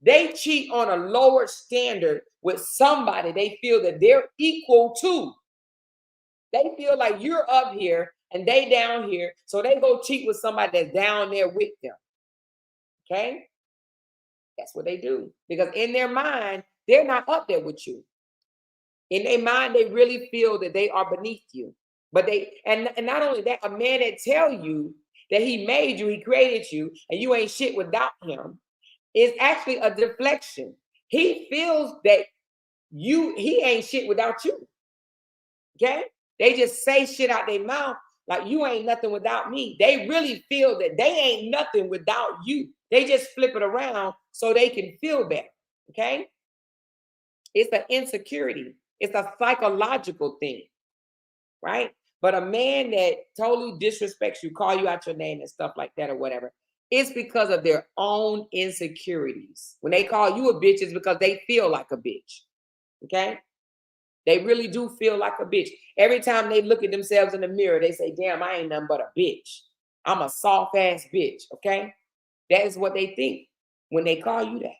They cheat on a lower standard with somebody they feel that they're equal to. They feel like you're up here and they down here. So they go cheat with somebody that's down there with them. Okay? That's what they do. Because in their mind, they're not up there with you. In their mind, they really feel that they are beneath you. But and not only that, a man that tell you that he made you, he created you, and you ain't shit without him, is actually a deflection. He feels that he ain't shit without you. Okay? They just say shit out their mouth like you ain't nothing without me. They really feel that they ain't nothing without you. They just flip it around so they can feel better. Okay? It's an insecurity. It's a psychological thing, right? But a man that totally disrespects you, call you out your name and stuff like that or whatever, it's because of their own insecurities. When they call you a bitch, it's because they feel like a bitch. Okay? They really do feel like a bitch. Every time they look at themselves in the mirror, they say, damn, I ain't nothing but a bitch. I'm a soft ass bitch. Okay? That is what they think when they call you that.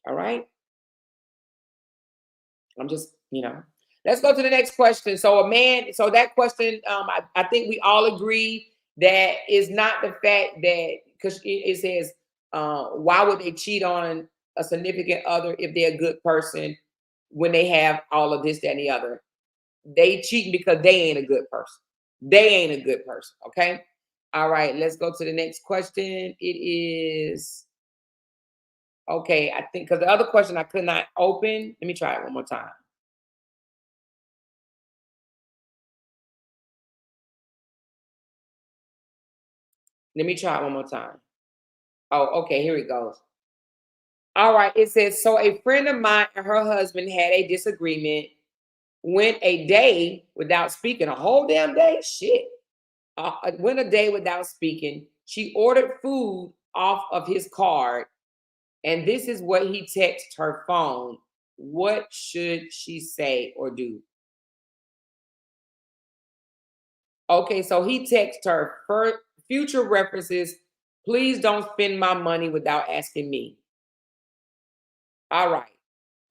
All right? I'm just, let's go to the next question. So that question, I think we all agree that is not the fact that, because it says, why would they cheat on a significant other if they're a good person when they have all of this, that, and the other? They cheating because they ain't a good person. They ain't a good person. Okay. All right. Let's go to the next question. It is, okay. I think because the other question I could not open. Let me try it one more time. Let me try it one more time. Oh, okay, here it goes. All right, it says, so a friend of mine and her husband had a disagreement, went a day without speaking, a whole damn day, shit. Went a day without speaking. She ordered food off of his card, and this is what he texted her phone. What should she say or do? Okay, so he texted her, for future references, please don't spend my money without asking me. All right.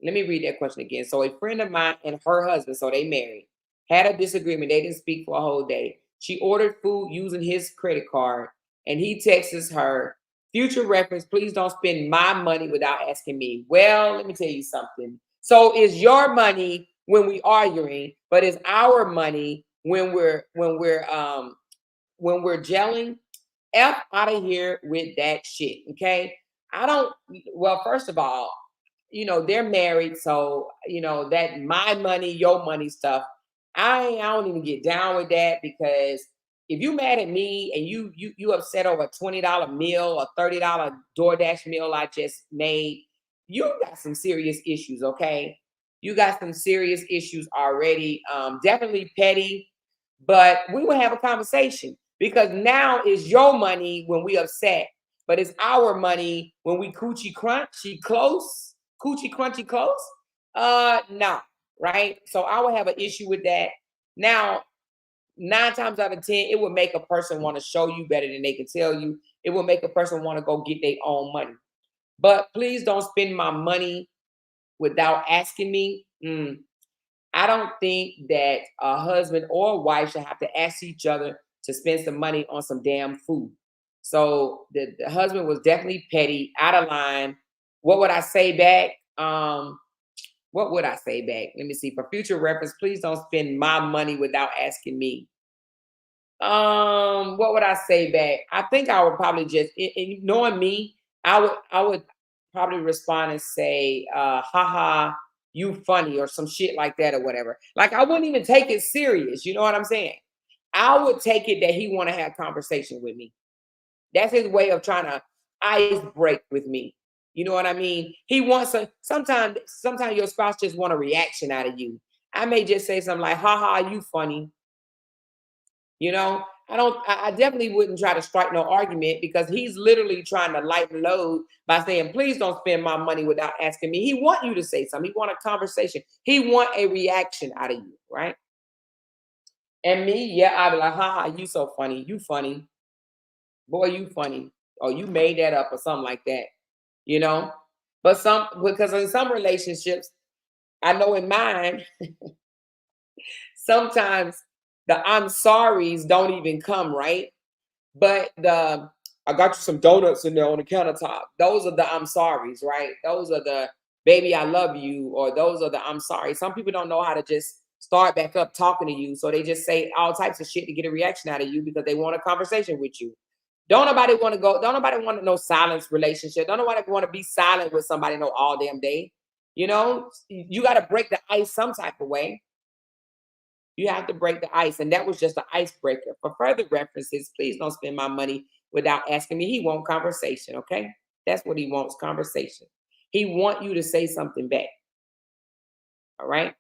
Let me read that question again. So a friend of mine and her husband, so they married, had a disagreement. They didn't speak for a whole day. She ordered food using his credit card, and he texts her, future reference, please don't spend my money without asking me. Well, let me tell you something. So it's your money when we arguing, but it's our money when we're gelling. F out of here with that shit. Okay. Well, first of all, they're married, so that my money, your money stuff. I don't even get down with that, because if you mad at me and you upset over a $20 meal or $30 DoorDash meal I just made, you got some serious issues, okay? You got some serious issues already. Definitely petty, but we will have a conversation, because now it's your money when we upset, but it's our money when we coochie crunchy close. Coochie crunchy close? No, right? So I would have an issue with that. Now, 9 times out of 10, it would make a person want to show you better than they can tell you. It will make a person want to go get their own money. But please don't spend my money without asking me. I don't think that a husband or a wife should have to ask each other to spend some money on some damn food. So the husband was definitely petty, out of line. What would I say back? What would I say back? Let me see. For future reference, please don't spend my money without asking me. What would I say back? I think I would probably just, knowing me, I would probably respond and say, haha, you funny, or some shit like that or whatever. Like, I wouldn't even take it serious. You know what I'm saying? I would take it that he want to have conversation with me. That's his way of trying to ice break with me. You know what I mean? He wants sometimes your spouse just want a reaction out of you. I may just say something like, haha, you funny. I definitely wouldn't try to strike no argument because he's literally trying to lighten load by saying, please don't spend my money without asking me. He want you to say something. He want a conversation. He want a reaction out of you, right? And me, yeah, I'd be like, ha, you so funny. You funny. Boy, you funny. Or you made that up or something like that, you know? But because in some relationships, I know in mine, sometimes the I'm sorries don't even come, right? But I got you some donuts in there on the countertop. Those are the I'm sorries, right? Those are the baby, I love you, or those are the I'm sorry. Some people don't know how to just start back up talking to you. So they just say all types of shit to get a reaction out of you because they want a conversation with you. Don't nobody want to know silence relationship. Don't nobody want to be silent with somebody no all damn day. You know, you got to break the ice some type of way. You have to break the ice. And that was just an icebreaker. For further references, please don't spend my money without asking me. He wants conversation, okay? That's what he wants, conversation. He want you to say something back, all right?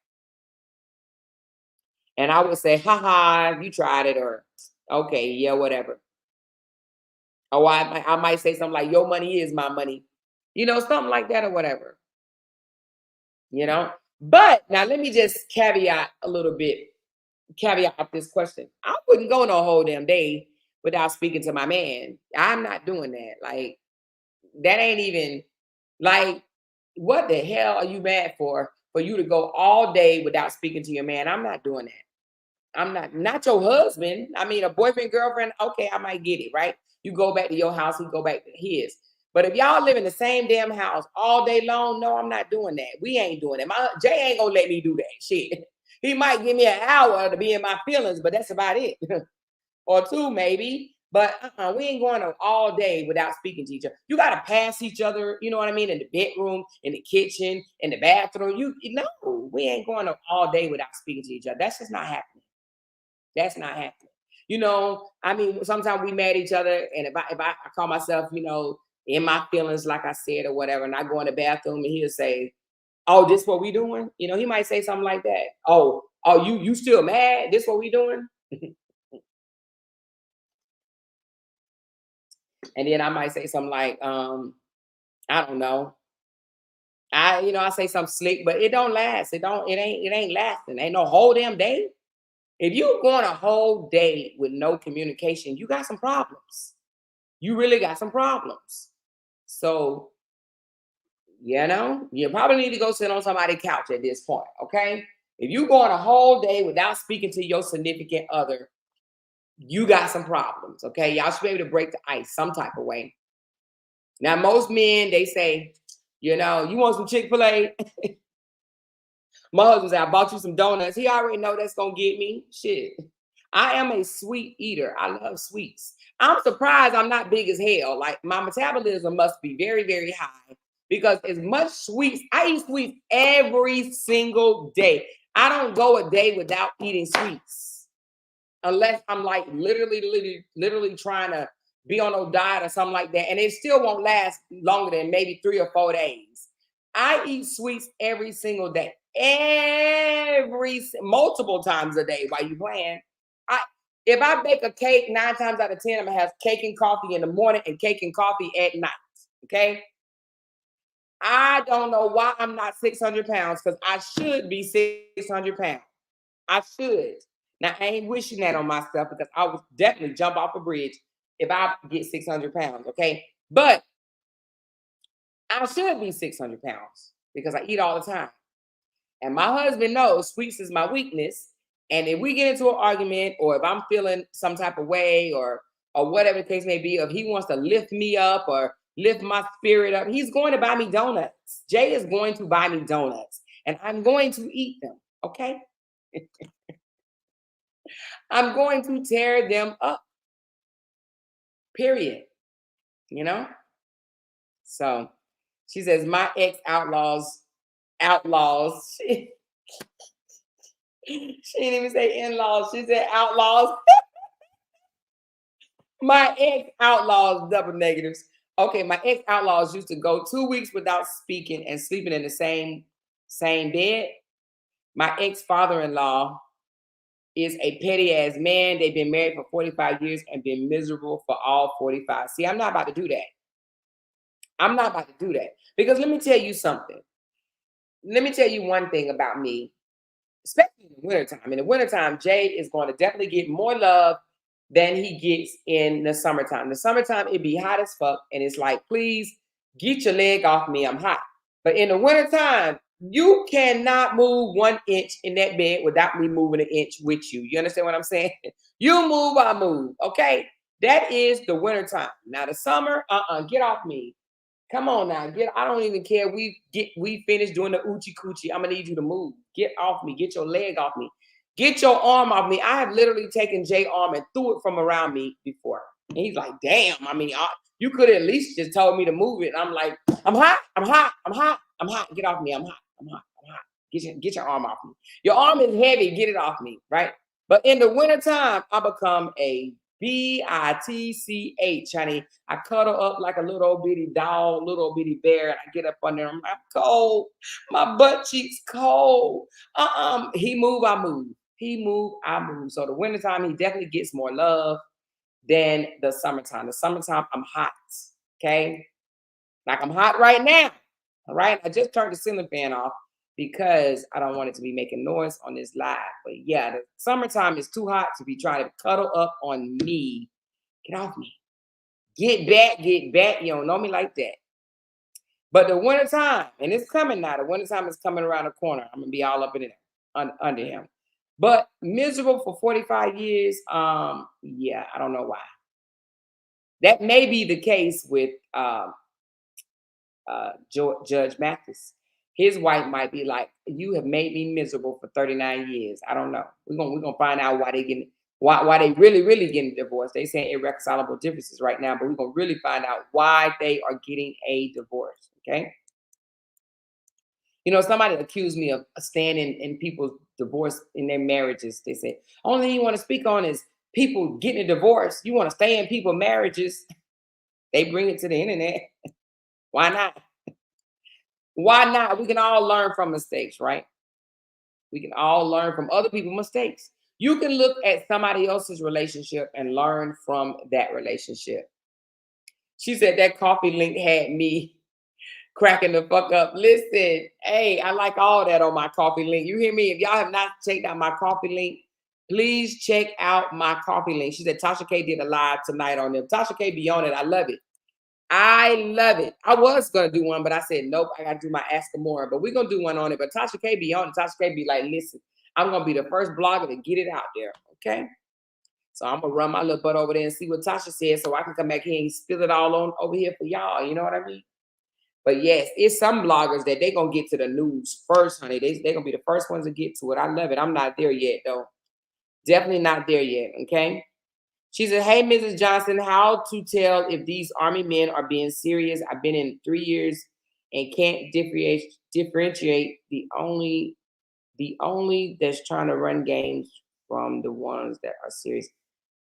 And I would say, haha, you tried it, or okay, yeah, whatever. Or I might say something like, your money is my money. You know, something like that or whatever, you know? But now let me just caveat of this question. I wouldn't go no whole damn day without speaking to my man. I'm not doing that. Like, that ain't even like, what the hell are you mad for you to go all day without speaking to your man? I'm not doing that. I'm not your husband. I mean, a boyfriend, girlfriend, okay, I might get it, right? You go back to your house, he go back to his. But if y'all live in the same damn house all day long, no, I'm not doing that. We ain't doing it. Jay ain't gonna let me do that shit. He might give me an hour to be in my feelings, but that's about it. Or two, maybe. But we ain't going all day without speaking to each other. You gotta pass each other, you know what I mean, in the bedroom, in the kitchen, in the bathroom. You know, we ain't going all day without speaking to each other. That's just not happening. That's not happening. You know, I mean, sometimes we mad at each other, and if I call myself, you know, in my feelings, like I said, or whatever, and I go in the bathroom and he'll say, oh, this what we doing? You know, he might say something like that. Oh, you still mad? This what we doing? And then I might say something like, I don't know. I say something slick, but it don't last. It ain't lasting. Ain't no whole damn day. If you're going a whole day with no communication, you got some problems. You really got some problems. So, you probably need to go sit on somebody's couch at this point, okay? If you going a whole day without speaking to your significant other, you got some problems, okay? Y'all should be able to break the ice some type of way. Now, most men, they say, you want some Chick-fil-A? My husband said, I bought you some donuts. He already know that's going to get me. Shit. I am a sweet eater. I love sweets. I'm surprised I'm not big as hell. Like, my metabolism must be very, very high because as much sweets, I eat sweets every single day. I don't go a day without eating sweets unless I'm like literally trying to be on a diet or something like that. And it still won't last longer than maybe 3 or 4 days. I eat sweets every single day, multiple times a day while you playing. If I bake a cake 9 times out of 10, I'm gonna have cake and coffee in the morning and cake and coffee at night. Okay. I don't know why I'm not 600 pounds because I should be 600 pounds. I should. Now, I ain't wishing that on myself because I would definitely jump off a bridge if I get 600 pounds. Okay. But I should be 600 pounds because I eat all the time. And my husband knows sweets is my weakness. And if we get into an argument or if I'm feeling some type of way or whatever the case may be, if he wants to lift me up or lift my spirit up, he's going to buy me donuts. Jay is going to buy me donuts and I'm going to eat them. Okay. I'm going to tear them up. Period. You know? So she says, my ex outlaws. She didn't even say in-laws. She said outlaws. My ex outlaws, double negatives. Okay, my ex outlaws used to go 2 weeks without speaking and sleeping in the same bed. My ex father-in-law is a petty ass man. They've been married for 45 years and been miserable for all 45. See, I'm not about to do that. I'm not about to do that. Because let me tell you something. Let me tell you one thing about me, especially in the wintertime. In the wintertime, Jay is going to definitely get more love than he gets in the summertime. The summertime, it be hot as fuck. And it's like, please get your leg off me. I'm hot. But in the wintertime, you cannot move 1 inch in that bed without me moving an inch with you. You understand what I'm saying? You move, I move. Okay. That is the wintertime. Now the summer, get off me. Come on now, I don't even care. We finished doing the oochie coochie. I'm gonna need you to move. Get off me. Get your leg off me. Get your arm off me. I have literally taken Jay's arm and threw it from around me before. And he's like, damn. I mean, you could at least just told me to move it. And I'm like, I'm hot. I'm hot. I'm hot. I'm hot. Get off me. I'm hot. I'm hot. I'm hot. Get your arm off me. Your arm is heavy. Get it off me, right? But in the wintertime, I become a bitch, honey. I cuddle up like a little bitty doll, little bitty bear, and I get up under him. I'm cold. My butt cheeks cold. He move, I move. He move, I move. So the wintertime, he definitely gets more love than the summertime. The summertime, I'm hot. Okay. Like I'm hot right now. All right. I just turned the ceiling fan off because I don't want it to be making noise on this live. But yeah, the summertime is too hot to be trying to cuddle up on me. Get off me. Get back, get back. You don't know me like that. But the wintertime, and it's coming now. The wintertime is coming around the corner. I'm gonna be all up in it under him. But miserable for 45 years. Yeah, I don't know why. That may be the case with Judge Mathis. His wife might be like, "You have made me miserable for 39 years." I don't know. We're gonna find out why they really getting divorced. They saying irreconcilable differences right now, but we're gonna really find out why they are getting a divorce. Okay. You know, somebody accused me of standing in people's divorce in their marriages. They said, only thing you want to speak on is people getting a divorce. You want to stay in people's marriages. They bring it to the internet. Why not? Why not? We can all learn from mistakes, right? We can all learn from other people's mistakes. You can look at somebody else's relationship and learn from that relationship. She said that coffee link had me cracking the fuck up. Listen, hey, I like all that on my coffee link. You hear me? If y'all have not checked out my coffee link, please check out my coffee link. She said Tasha K did a live tonight on them. Tasha K be on it. I love it. I love it. I was gonna do one, but I said nope. I gotta do my Ask Amoira, but we're gonna do one on it. But Tasha K be on it. Tasha K be like, listen, I'm gonna be the first blogger to get it out there. Okay. So I'm gonna run my little butt over there and see what Tasha says, so I can come back here and spill it all on over here for y'all. You know what I mean? But yes, it's some bloggers that they gonna get to the news first, honey. They gonna be the first ones to get to it. I love it. I'm not there yet though. Definitely not there yet. Okay. She said, hey, Mrs. Johnson, how to tell if these Army men are being serious? I've been in 3 years and can't differentiate the only that's trying to run games from the ones that are serious.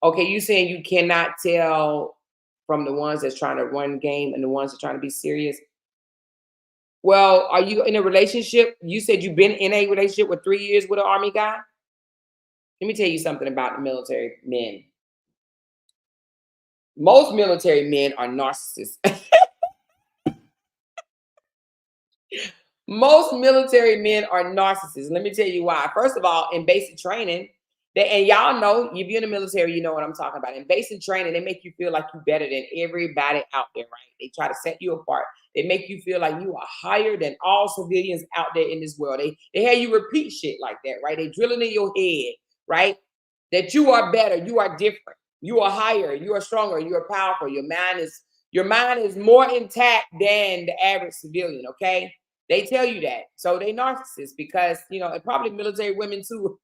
Okay, you saying you cannot tell from the ones that's trying to run game and the ones that are trying to be serious? Well, are you in a relationship? You said you've been in a relationship with 3 years with an Army guy? Let me tell you something about the military men. Most military men are narcissists. Most military men are narcissists. Let me tell you why. First of all, in basic training, and y'all know, if you're in the military, you know what I'm talking about. In basic training, they make you feel like you're better than everybody out there, right? They try to set you apart. They make you feel like you are higher than all civilians out there in this world. They have you repeat shit like that, right? They drilling in your head, right? That you are better, you are different, you are higher, you are stronger, you are powerful. Your mind is more intact than the average civilian, okay? They tell you that. So they narcissists because, you know, and probably military women too.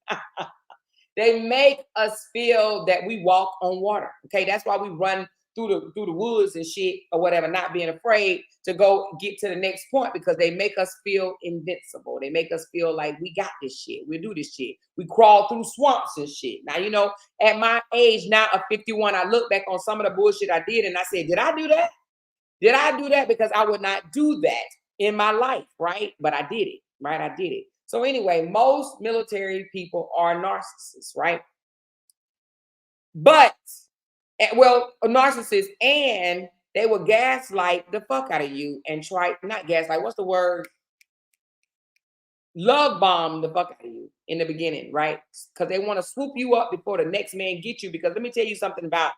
They make us feel that we walk on water. Okay. That's why we run through the woods and shit or whatever, not being afraid to go get to the next point because they make us feel invincible. They make us feel like we got this shit. We do this shit. We crawl through swamps and shit. Now, you know, at my age now of 51, I look back on some of the bullshit I did and I said, did I do that? Did I do that? Because I would not do that in my life, right? But I did it, right? I did it. So anyway, most military people are narcissists, right? But well, a narcissist, and they will gaslight the fuck out of you and try not gaslight. What's the word? Love bomb the fuck out of you in the beginning, right? Because they want to swoop you up before the next man get you. Because let me tell you something about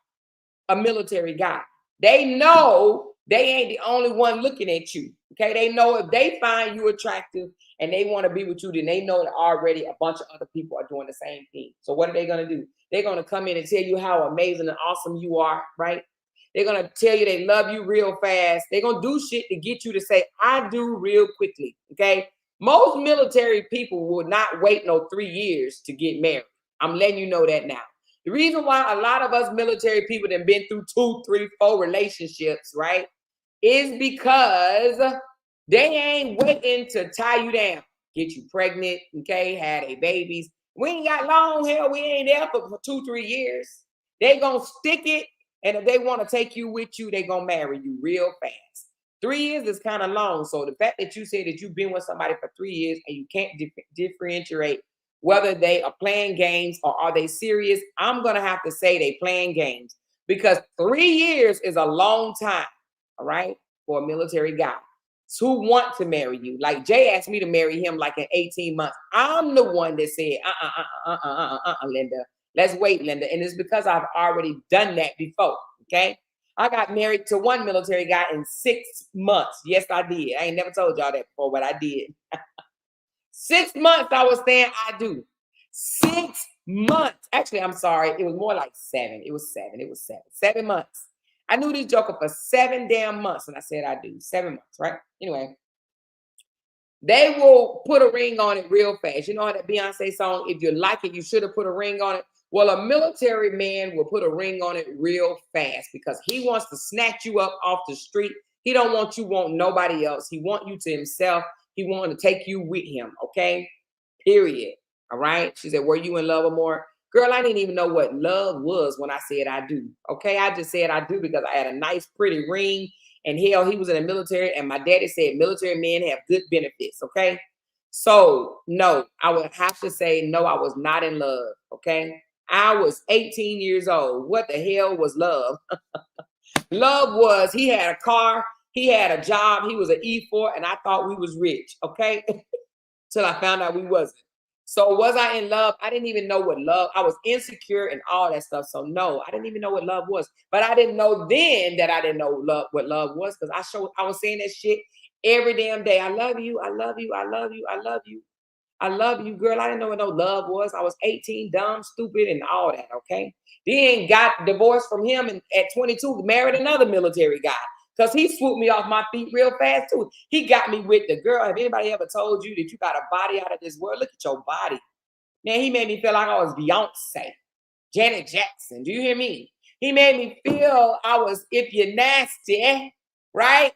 a military guy. They know they ain't the only one looking at you. Okay. They know if they find you attractive and they want to be with you, then they know that already a bunch of other people are doing the same thing. So what are they going to do? They're going to come in and tell you how amazing and awesome you are, right? They're going to tell you they love you real fast. They're going to do shit to get you to say, I do real quickly. Okay. Most military people will not wait no 3 years to get married. I'm letting you know that now. The reason why a lot of us military people that have been through 2, 3, 4 relationships, right, is because they ain't waiting to tie you down, get you pregnant, okay, had a babies. We ain't got long hair. We ain't there for 2, 3 years. They gonna stick it, and if they want to take you with you, they gonna marry you real fast. 3 years is kind of long. So the fact that you say that you've been with somebody for 3 years and you can't differentiate whether they are playing games or are they serious, I'm going to have to say they playing games because 3 years is a long time, all right, for a military guy who want to marry you. Like Jay asked me to marry him like in 18 months. I'm the one that said, Linda, let's wait, Linda. And it's because I've already done that before, okay? I got married to one military guy in 6 months. Yes, I did. I ain't never told y'all that before, but I did. 6 months I was saying I do. 6 months. Actually, I'm sorry. It was more like 7. It was 7. It was 7. 7 months. I knew this joker for 7 damn months, and I said I do. 7 months, right? Anyway, they will put a ring on it real fast. You know how that Beyonce song, if you like it, you should have put a ring on it. Well, a military man will put a ring on it real fast because he wants to snatch you up off the street. He don't want you want nobody else. He want you to himself. He wanted to take you with him, okay? Period. All right? She said, were you in love or more? Girl, I didn't even know what love was when I said I do, okay? I just said I do because I had a nice, pretty ring, and hell, he was in the military, and my daddy said military men have good benefits, okay? So, no, I would have to say, no, I was not in love, okay? I was 18 years old. What the hell was love? Love was he had a car, he had a job, he was an E4, and I thought we was rich, okay? Till I found out we wasn't. So was I in love? I didn't even know what love. I was insecure and all that stuff. So no, I didn't even know what love was. But I didn't know then that I didn't know what love was because I was saying that shit every damn day. I love you. I love you. I love you. I love you. I love you, girl. I didn't know what no love was. I was 18, dumb, stupid, and all that, okay? Then got divorced from him and at 22, married another military guy because he swooped me off my feet real fast, too. He got me with the girl. Have anybody ever told you that you got a body out of this world? Look at your body. Man, he made me feel like I was Beyonce, Janet Jackson. Do you hear me? He made me feel I was, if you're nasty, right?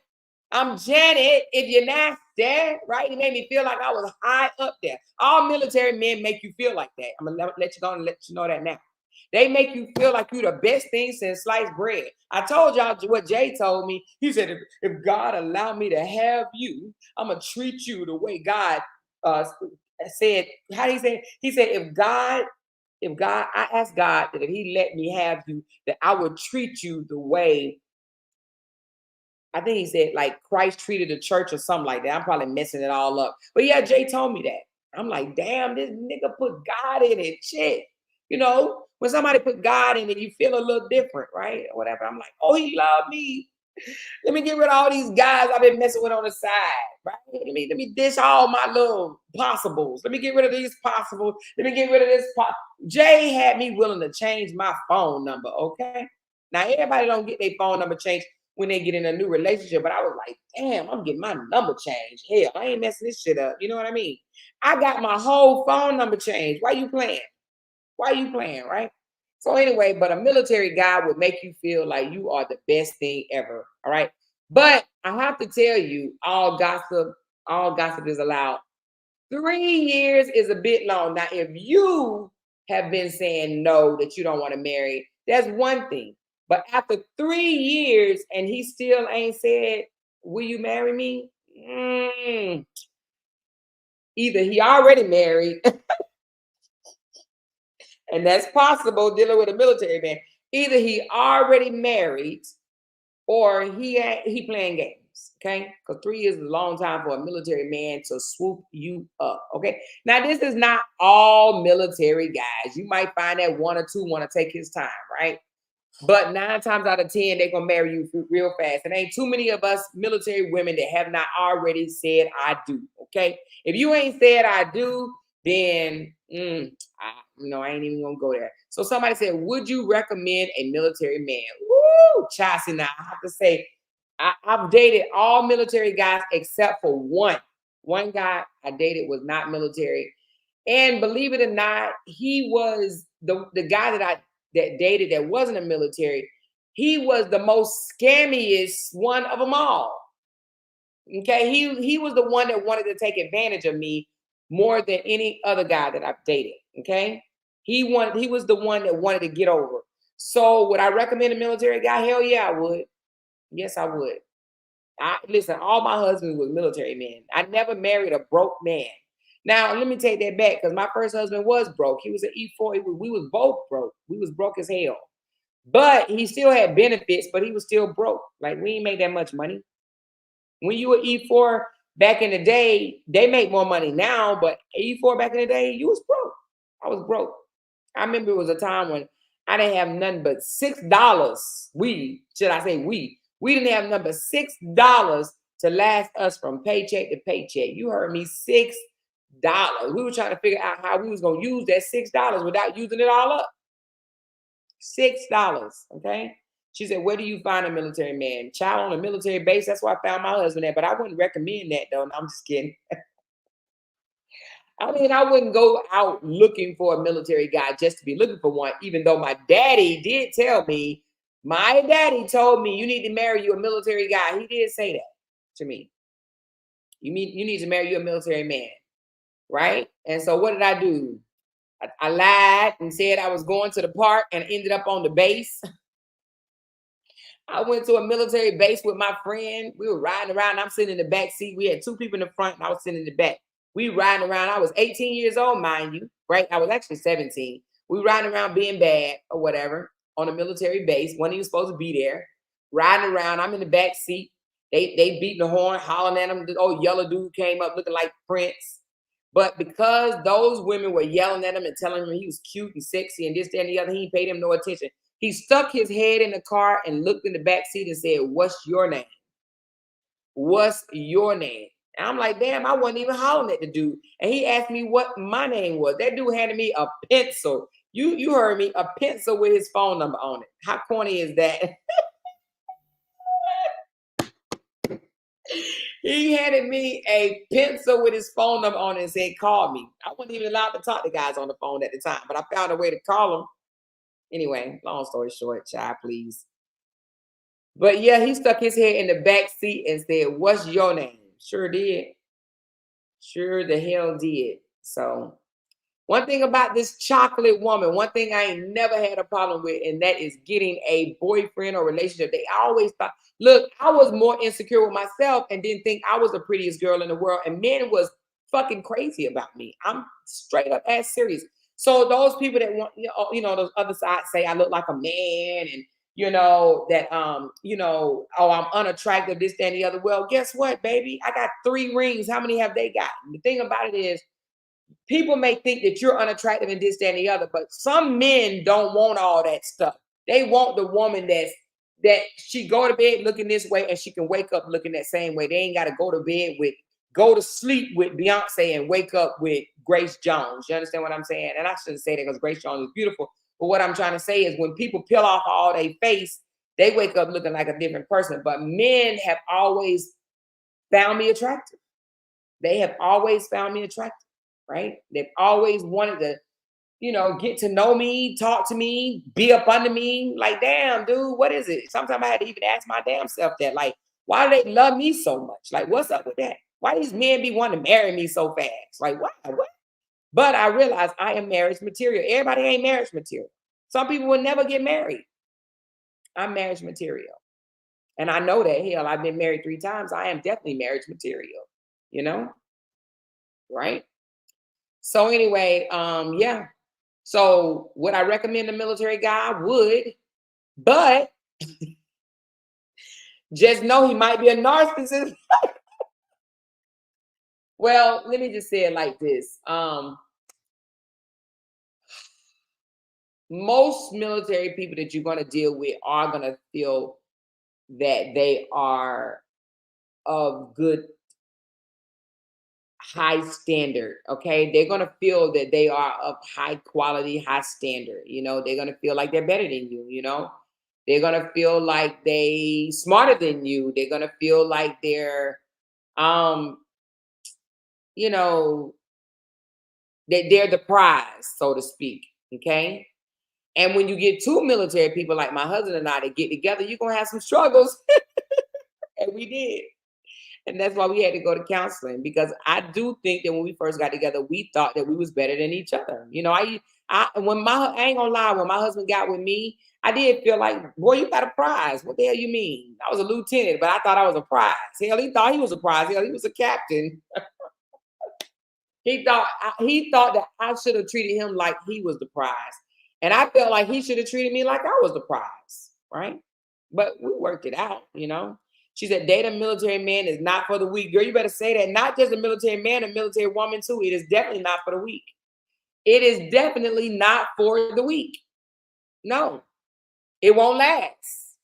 I'm Janet, if you're nasty, right? He made me feel like I was high up there. All military men make you feel like that. I'm gonna let you go and let you know that now. They make you feel like you're the best thing since sliced bread. I told y'all what Jay told me. He said, if God allowed me to have you, I'm gonna treat you the way God said. How did he say? He said, I asked God that if he let me have you, that I would treat you the way I think he said like Christ treated the church or something like that. I'm probably messing it all up. But yeah, Jay told me that. I'm like, damn, this nigga put God in it. Shit. You know, when somebody put God in it, you feel a little different, right? Or whatever. I'm like, oh, he loved me. Let me get rid of all these guys I've been messing with on the side, right? Let me dish all my little possibles. Let me get rid of these possibles. Let me get rid of this. Jay had me willing to change my phone number, okay? Now, everybody don't get their phone number changed when they get in a new relationship, but I was like, damn, I'm getting my number changed. Hell, I ain't messing this shit up. You know what I mean? I got my whole phone number changed. Why you playing? Why you playing, right? So anyway, but a military guy would make you feel like you are the best thing ever. All right. But I have to tell you, all gossip is allowed. 3 years is a bit long. Now, if you have been saying no, that you don't want to marry, that's one thing. But after 3 years and he still ain't said, will you marry me? Either he already married, and that's possible dealing with a military man. Either he already married or he playing games. Okay, because 3 years is a long time for a military man to swoop you up. Okay, now this is not all military guys. You might find that one or two want to take his time, right? But 9 times out of 10, they're gonna marry you real fast. And ain't too many of us military women that have not already said I do. Okay, if you ain't said I do, then I ain't even gonna go there. So somebody said, would you recommend a military man? Woo, Chassis. Now I have to say, I've dated all military guys except for one. One guy I dated was not military, and believe it or not, he was the guy that dated that wasn't a military. He was the most scammiest one of them all. Okay, he was the one that wanted to take advantage of me more than any other guy that I've dated. Okay, he was the one that wanted to get over. So would I recommend a military guy? Hell yeah, I would. Yes, I would. I listen, all my husbands was military men. I never married a broke man. Now, let me take that back because my first husband was broke. He was an E4. We was both broke. We was broke as hell. But he still had benefits, but he was still broke. Like we ain't made that much money. When you were E4 back in the day, they make more money now, but E4 back in the day, you was broke. I was broke. I remember it was a time when I didn't have nothing but $6. We didn't have nothing but $6 to last us from paycheck to paycheck. You heard me, $6. We were trying to figure out how we was gonna use that $6 without using it all up. $6. Okay. She said, where do you find a military man? Child, on a military base. That's where I found my husband at. But I wouldn't recommend that though. No, I'm just kidding. I mean, I wouldn't go out looking for a military guy just to be looking for one, even though my daddy did tell me, my daddy told me you need to marry you a military guy. He did say that to me. You need to marry you a military man, right? And so what did I do? I lied and said I was going to the park and ended up on the base. I went to a military base with my friend. We were riding around. I'm sitting in the back seat. We had two people in the front, and I was sitting in the back. We riding around. I was 18 years old, mind you, right? I was actually 17. We riding around being bad or whatever on a military base. Wasn't even supposed to be there. Riding around. I'm in the back seat. They beating the horn, hollering at him. The old yellow dude came up looking like Prince. But because those women were yelling at him and telling him he was cute and sexy and this, that, and the other, he paid him no attention. He stuck his head in the car and looked in the back seat and said, what's your name? What's your name? And I'm like, damn, I wasn't even hollering at the dude. And he asked me what my name was. That dude handed me a pencil. You heard me, a pencil with his phone number on it. How corny is that? He handed me a pencil with his phone number on it and said, call me. I wasn't even allowed to talk to guys on the phone at the time, but I found a way to call them. Anyway, long story short, child, please. But yeah, he stuck his head in the back seat and said, what's your name? Sure did. Sure the hell did. So one thing about this chocolate woman, one thing I ain't never had a problem with, and that is getting a boyfriend or relationship. They always thought, look, I was more insecure with myself and didn't think I was the prettiest girl in the world. And men was fucking crazy about me. I'm straight up ass serious. So those people that want, those other sides say I look like a man and that oh, I'm unattractive, this, that, and the other. Well, guess what, baby? I got 3 rings. How many have they got? The thing about it is people may think that you're unattractive and this, that, and the other, but some men don't want all that stuff. They want the woman that she go to bed looking this way and she can wake up looking that same way. They ain't got to go to sleep with Beyonce and wake up with Grace Jones. You understand what I'm saying? And I shouldn't say that because Grace Jones is beautiful. But what I'm trying to say is when people peel off all their face, they wake up looking like a different person. But men have always found me attractive. They have always found me attractive, right? They've always wanted to, get to know me, talk to me, be up under me. Like, damn, dude, what is it? Sometimes I had to even ask my damn self that, like, why do they love me so much? Like, what's up with that? Why these men be wanting to marry me so fast? Like, why? What? But I realized I am marriage material. Everybody ain't marriage material. Some people will never get married. I'm marriage material. And I know that. Hell, I've been married 3 times. I am definitely marriage material, you know? right? So anyway, yeah. So would I recommend a military guy? I would, but just know he might be a narcissist. Well, let me just say it like this. Most military people that you're going to deal with are going to feel that they are of good high standard. Okay, they're going to feel that they are of high quality, high standard. They're going to feel like they're better than you. They're going to feel like they smarter than you. They're going to feel like they're um you know that they're the prize, so to speak. Okay. And when you get two military people like my husband and I to get together, you're gonna have some struggles. And we did. And that's why we had to go to counseling, because I do think that when we first got together, we thought that we was better than each other. I ain't gonna lie, when my husband got with me, I did feel like, boy, you got a prize. What the hell you mean? I was a lieutenant, but I thought I was a prize. Hell, he thought he was a prize. Hell, he was a captain. He thought that I should have treated him like he was the prize. And I felt like he should have treated me like I was the prize, right? But we worked it out. She said, date a military man is not for the weak. Girl, you better say that. Not just a military man, a military woman too. It is definitely not for the weak. It is definitely not for the weak. No, it won't last,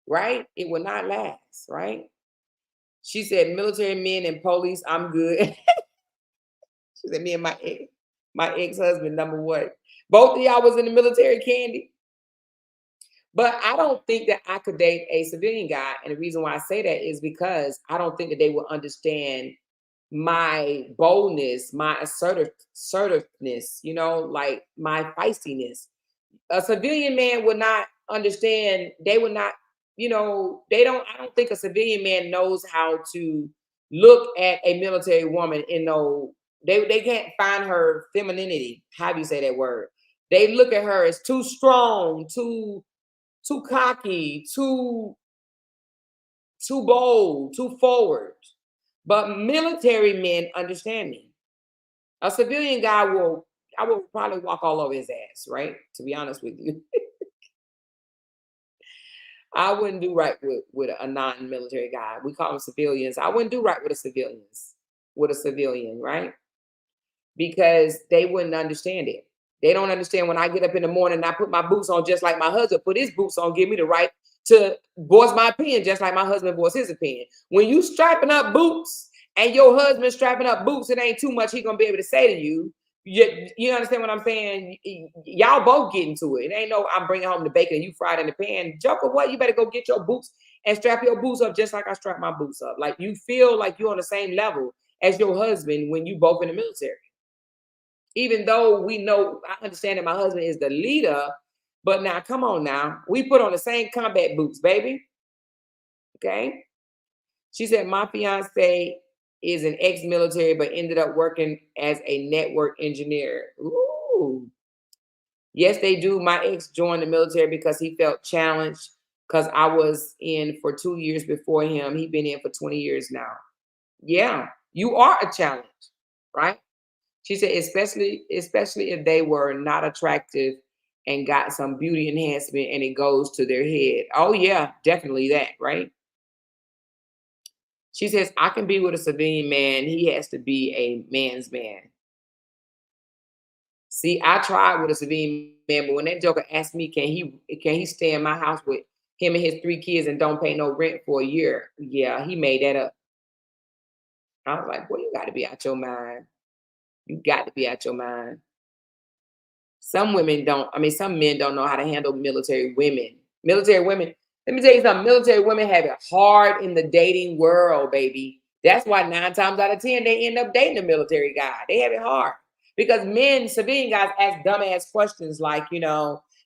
right? It will not last, right? She said, military men and police, I'm good. She said, me and my ex-husband, number one. Both of y'all was in the military, Candy. But I don't think that I could date a civilian guy. And the reason why I say that is because I don't think that they will understand my boldness, my assertiveness, like my feistiness. A civilian man would not understand. They would not, I don't think a civilian man knows how to look at a military woman and know they can't find her femininity. How do you say that word? They look at her as too strong, too cocky, too bold, too forward. But military men understand me. A civilian guy I will probably walk all over his ass, right? To be honest with you. I wouldn't do right with a non-military guy. We call them civilians. I wouldn't do right with a civilian, right? Because they wouldn't understand it. They don't understand when I get up in the morning and I put my boots on just like my husband put his boots on, give me the right to voice my opinion just like my husband voiced his opinion. When you strapping up boots and your husband strapping up boots, it ain't too much he gonna be able to say to you. You understand what I'm saying? Y'all both get into it. It ain't no I'm bringing home the bacon and you fried in the pan. Joker, what? You better go get your boots and strap your boots up just like I strap my boots up. Like you feel like you're on the same level as your husband when you both in the military. Even though we know, I understand that my husband is the leader, but now come on now. We put on the same combat boots, baby. Okay. She said, my fiance is an ex-military, but ended up working as a network engineer. Ooh. Yes, they do. My ex joined the military because he felt challenged because I was in for 2 years before him. He's been in for 20 years now. Yeah, you are a challenge, right? She said, especially if they were not attractive and got some beauty enhancement and it goes to their head. Oh yeah, definitely that, right? She says, I can be with a civilian man. He has to be a man's man. See, I tried with a civilian man, but when that joker asked me, can he stay in my house with him and his 3 kids and don't pay no rent for a year? Yeah, he made that up. I was like, boy, you got to be out your mind. You got to be out your mind. Some women don't, I mean, some men don't know how to handle military women. Military women, let me tell you something, military women have it hard in the dating world, baby. That's why 9 times out of 10, they end up dating a military guy. They have it hard. Because men, civilian guys, ask dumbass questions like, did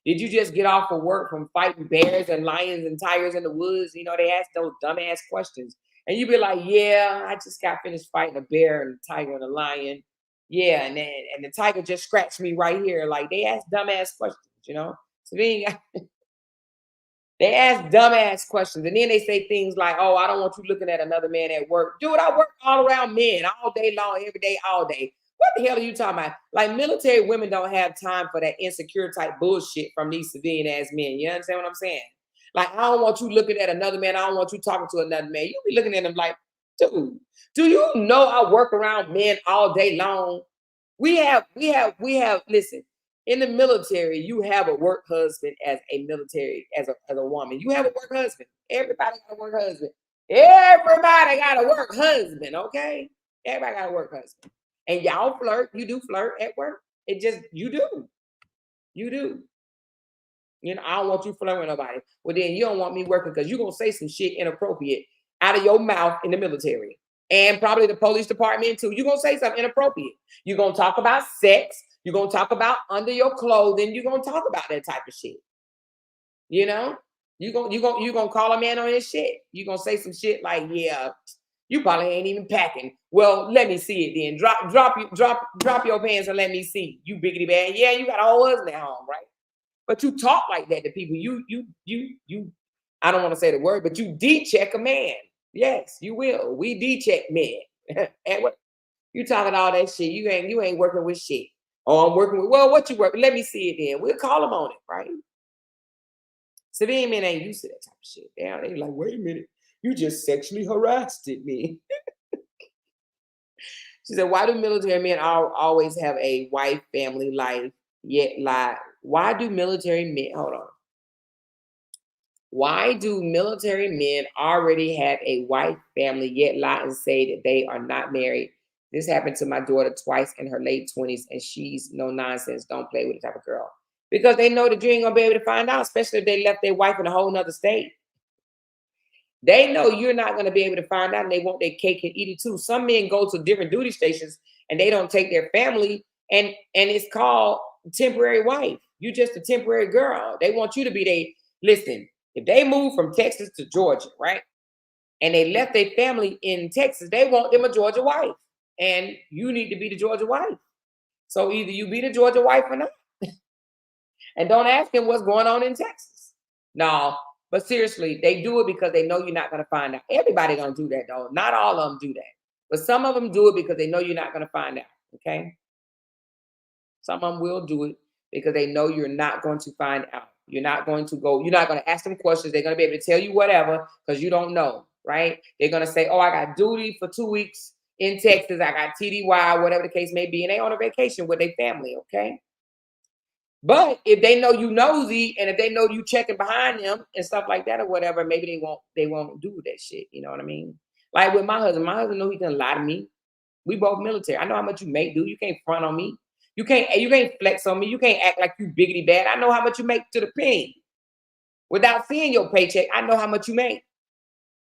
you just get off of work from fighting bears and lions and tigers in the woods? They ask those dumbass questions. And you be like, yeah, I just got finished fighting a bear and a tiger and a lion. Yeah, and the tiger just scratched me right here. Like they ask dumbass questions. So they They ask dumbass questions, and then they say things like, "Oh, I don't want you looking at another man at work." Dude, I work all around men all day long, every day, all day. What the hell are you talking about? Like military women don't have time for that insecure type bullshit from these civilian ass men. You understand what I'm saying? Like, I don't want you looking at another man. I don't want you talking to another man. You be looking at them like, dude, do you know I work around men all day long? Listen, in the military, you have a work husband as a military, as a woman. You have a work husband. Everybody got a work husband. Everybody got a work husband, okay? Everybody got a work husband. And y'all flirt. You do flirt at work. It just, you do. You do. You know, I don't want you flirting with nobody. Well, then you don't want me working because you're going to say some shit inappropriate out of your mouth in the military. And probably the police department too. You're going to say something inappropriate. You're going to talk about sex. You're going to talk about under your clothing. You're going to talk about that type of shit. You know? You're gonna call a man on his shit. You're going to say some shit like, yeah, you probably ain't even packing. Well, let me see it then. Drop your pants and let me see. You biggity bad. Yeah, you got a whole husband at home, right? But you talk like that to people. You. I don't want to say the word, but you de-check a man. Yes, you will. We de-check men. And what you talking all that shit? You ain't working with shit. Oh, I'm working with. Well, what you working? Let me see it then. We'll call them on it, right? Civilian men ain't used to that type of shit. They like, wait a minute, you just sexually harassed me. She said, why do military men always have a wife, family, life, yet lie? Why do military men, hold on. Why do military men already have a wife, family, yet lie and say that they are not married? This happened to my daughter twice in her late 20s, and she's no nonsense. Don't play with the type of girl. Because they know that you ain't going to be able to find out, especially if they left their wife in a whole nother state. They know you're not going to be able to find out, and they want their cake and eat it too. Some men go to different duty stations, and they don't take their family, and it's called temporary wife. You just a temporary girl. They want you to be listen, if they move from Texas to Georgia, right? And they left their family in Texas, they want them a Georgia wife. And you need to be the Georgia wife. So either you be the Georgia wife or not. And don't ask them what's going on in Texas. No, but seriously, they do it because they know you're not going to find out. Everybody don't do that, though. Not all of them do that. But some of them do it because they know you're not going to find out, okay? Some of them will do it because they know you're not going to find out. You're not going to ask them questions. They're going to be able to tell you whatever because you don't know, right? They're going to say, oh, I got duty for 2 weeks in Texas. I got TDY, whatever the case may be. And they on a vacation with their family, okay? But if they know you nosy and if they know you checking behind them and stuff like that or whatever, maybe they won't do that shit. You know what I mean? Like with my husband know he can lie to me. We both military. I know how much you make, dude. You can't front on me. You can't flex on me. You can't act like you biggity bad. I know how much you make to the penny. Without seeing your paycheck, I know how much you make.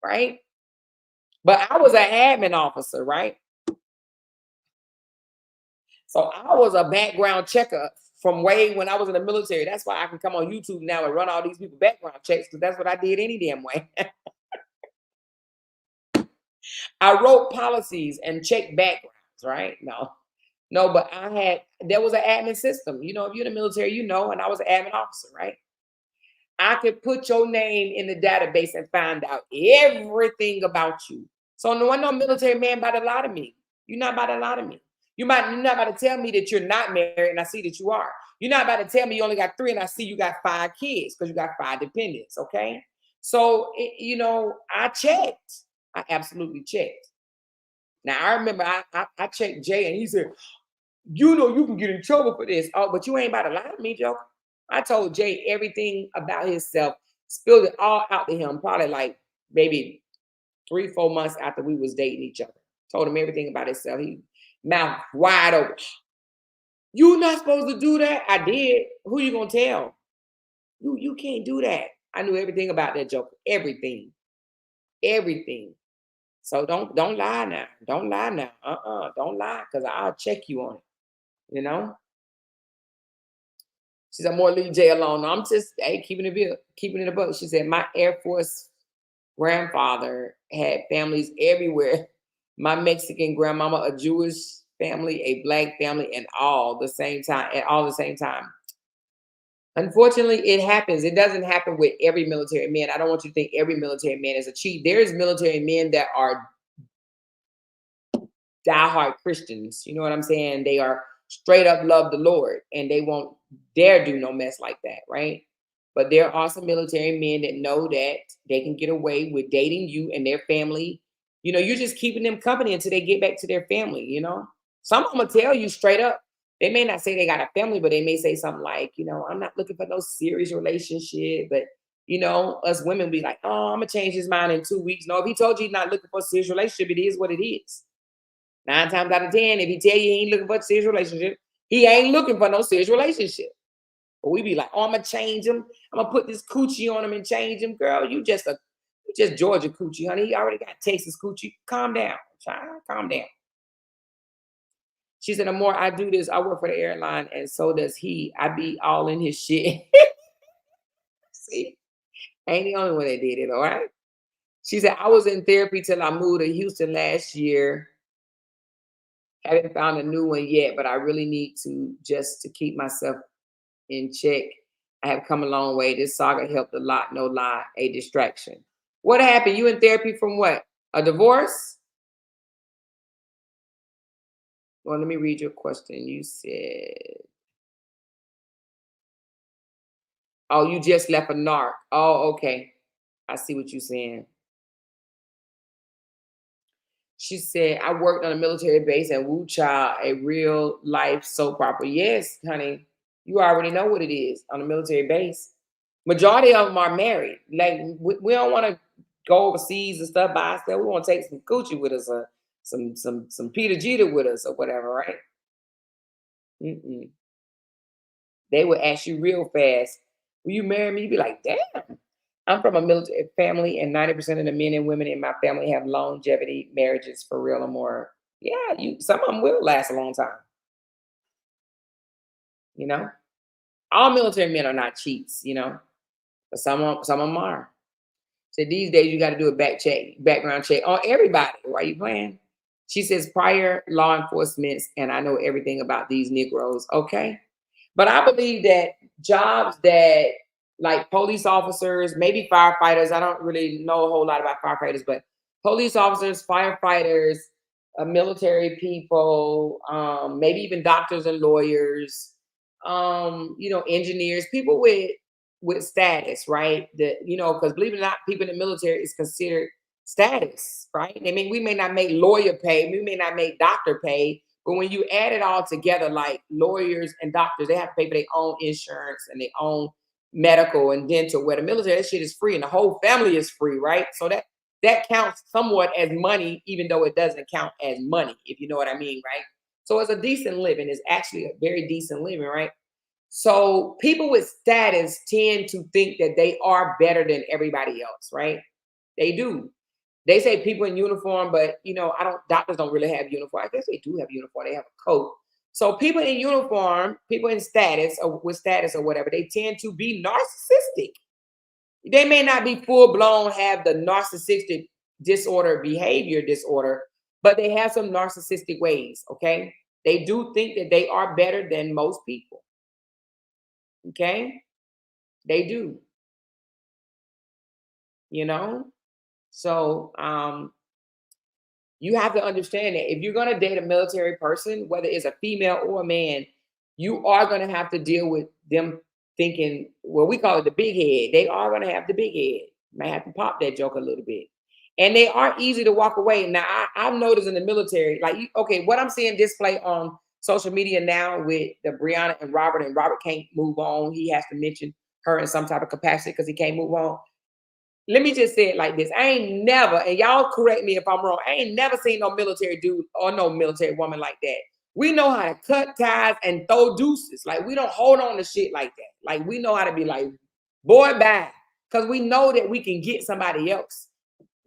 Right? But I was an admin officer, right? So I was a background checker from way when I was in the military. That's why I can come on YouTube now and run all these people background checks because that's what I did any damn way. I wrote policies and checked backgrounds, right? No, but there was an admin system. You know, if you're in the military, you know, and I was an admin officer, right? I could put your name in the database and find out everything about you. So no military man about to lie to me. You're not about to lie to me. You're not about to tell me that you're not married and I see that you are. You're not about to tell me you only got 3 and I see you got 5 kids because you got 5 dependents, okay? So, I checked. I absolutely checked. Now, I remember I checked Jay and he said, you know you can get in trouble for this. Oh, but you ain't about to lie to me, Joker. I told Jay everything about himself, spilled it all out to him, probably like maybe 3-4 months after we was dating each other. Told him everything about himself. He mouth wide open. You not supposed to do that. I did. Who you gonna tell? You can't do that. I knew everything about that Joker. Everything. So don't lie now. Don't lie now. Don't lie because I'll check you on it. You know? She said, more leave Jay alone. No, I'm just keeping it a book. She said, my Air Force grandfather had families everywhere. My Mexican grandmama, a Jewish family, a black family, and all the same time. Unfortunately, it happens. It doesn't happen with every military man. I don't want you to think every military man is a cheat. There's military men that are diehard Christians. You know what I'm saying? They are straight up love the Lord and they won't dare do no mess like that, right? But there are some military men that know that they can get away with dating you and their family. You know, you're just keeping them company until they get back to their family, you know? Some of them will tell you straight up. They may not say they got a family, but they may say something like, you know, I'm not looking for no serious relationship. But, you know, us women be like, oh, I'm going to change his mind in 2 weeks. No, if he told you he's not looking for a serious relationship, it is what it is. 9 times out of 10, if he tell you he ain't looking for a serious relationship, he ain't looking for no serious relationship. But we be like, oh, I'm gonna change him. I'm gonna put this coochie on him and change him. Girl, you just Georgia coochie, honey. He already got Texas coochie. Calm down, child. Calm down. She said, the more I do this, I work for the airline, and so does he. I be all in his shit. See, ain't the only one that did it, all right? She said, I was in therapy till I moved to Houston last year. Haven't found a new one yet, but I really need to just to keep myself in check. I have come a long way. This saga helped a lot, no lie, a distraction. What happened? You in therapy from what? A divorce? Well, let me read your question. You said, oh, you just left a narc. Oh, okay. I see what you're saying. She said, I worked on a military base and Wu Child, a real life soap opera. Yes, honey, you already know what it is on a military base. Majority of them are married. Like we don't want to go overseas and stuff by ourselves. We want to take some coochie with us or some Peter Jeter with us or whatever, right? Mm-mm. They would ask you real fast, will you marry me? You'd be like, damn. I'm from a military family, and 90% of the men and women in my family have longevity marriages for real or more. Yeah, you some of them will last a long time, you know. All military men are not cheats, you know, but some of them are. So these days you got to do a background check on everybody. Why you playing? She says prior law enforcement, and I know everything about these Negroes. Okay. But I believe that jobs that like police officers, maybe firefighters, I don't really know a whole lot about firefighters, but police officers, firefighters, military people, maybe even doctors and lawyers, you know, engineers, people with status, right? That, you know, because believe it or not, people in the military is considered status, right? I mean, we may not make lawyer pay, we may not make doctor pay, but when you add it all together, like lawyers and doctors, they have to pay for their own insurance and their own medical and dental. Where the military, that shit is free, and the whole family is free, right? So that counts somewhat as money, even though it doesn't count as money, if you know what I mean, right? So it's a decent living. It's actually a very decent living, right? So people with status tend to think that they are better than everybody else, right? They do. They say people in uniform, but you know, I don't doctors don't really have uniform. I guess they do have uniform, they have a coat. So people in uniform, people in status or with status or whatever, they tend to be narcissistic. They may not be full blown, have the narcissistic behavior disorder, but they have some narcissistic ways. Okay. They do think that they are better than most people. Okay. They do, you know? So you have to understand that if you're going to date a military person, whether it's a female or a man, you are going to have to deal with them thinking, well, we call it the big head. They are going to have the big head. Might have to pop that joke a little bit. And they are easy to walk away. Now, I've noticed in the military, like, okay, what I'm seeing display on social media now with the Brianna and Robert can't move on. He has to mention her in some type of capacity because he can't move on. Let me just say it like this. I ain't never, and y'all correct me if I'm wrong, I ain't never seen no military dude or no military woman like that. We know how to cut ties and throw deuces. Like, we don't hold on to shit like that. Like, we know how to be like, boy, bye. Because we know that we can get somebody else,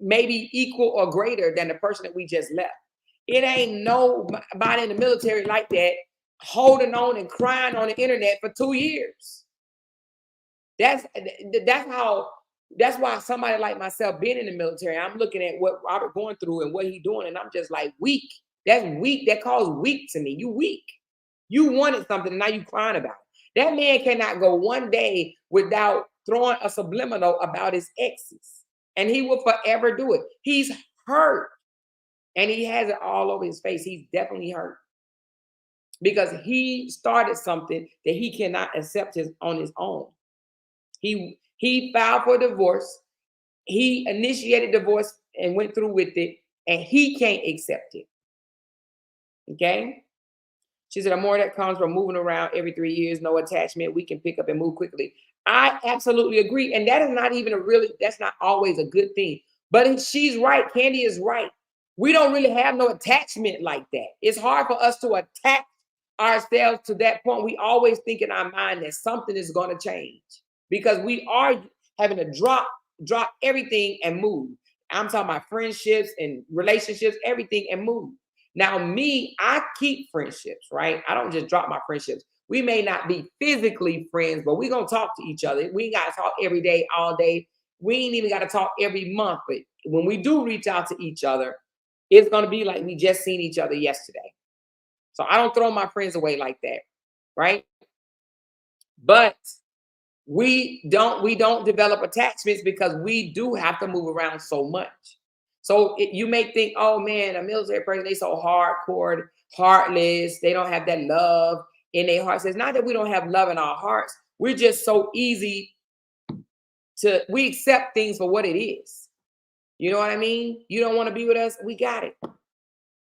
maybe equal or greater than the person that we just left. It ain't nobody in the military like that holding on and crying on the internet for 2 years. That's how. That's why somebody like myself being in the military, I'm looking at what Robert going through and what he doing, and I'm just like weak. That's weak. That calls weak to me. You weak. You wanted something, and now you crying about it. That man cannot go one day without throwing a subliminal about his exes. And he will forever do it. He's hurt. And he has it all over his face. He's definitely hurt. Because he started something that he cannot accept on his own. He filed for divorce. He initiated divorce and went through with it, and he can't accept it. Okay? She said, more that comes from moving around every 3 years, no attachment, we can pick up and move quickly. I absolutely agree. And that is not even that's not always a good thing. But she's right. Candy is right. We don't really have no attachment like that. It's hard for us to attach ourselves to that point. We always think in our mind that something is going to change because we are having to drop everything and move. I'm talking about friendships and relationships, everything, and move. Now, me, I keep friendships, right? I don't just drop my friendships. We may not be physically friends, but we're going to talk to each other. We ain't got to talk every day, all day. We ain't even got to talk every month. But when we do reach out to each other, it's going to be like we just seen each other yesterday. So I don't throw my friends away like that, right? But we don't develop attachments because we do have to move around so much. So you may think, oh man, a military person, they so hardcore, heartless. They don't have that love in their hearts. It's not that we don't have love in our hearts. We're just so easy we accept things for what it is. You know what I mean? You don't want to be with us? We got it.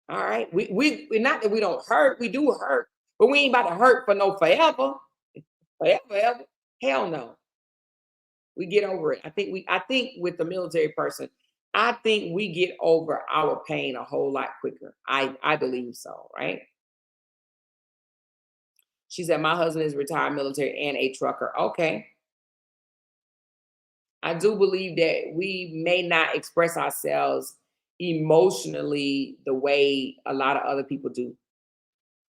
All right. We not that we don't hurt. We do hurt, but we ain't about to hurt for no forever. Forever. Hell no. We get over it. I think with the military person, I think we get over our pain a whole lot quicker. I believe so, right? She said, my husband is retired military and a trucker. Okay. I do believe that we may not express ourselves emotionally the way a lot of other people do.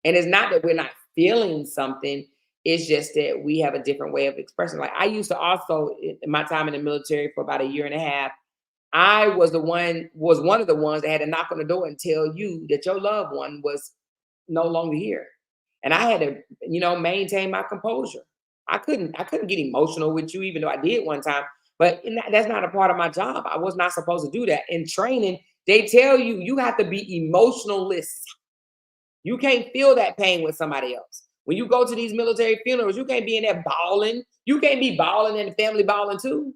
And it's not that we're not feeling something. It's just that we have a different way of expressing. Like I used to also, in my time in the military for about a year and a half, I was one of the ones that had to knock on the door and tell you that your loved one was no longer here. And I had to, maintain my composure. I couldn't get emotional with you, even though I did one time. But that's not a part of my job. I was not supposed to do that. In training, they tell you have to be emotionless. You can't feel that pain with somebody else. When you go to these military funerals, you can't be in there bawling. You can't be bawling and the family bawling too,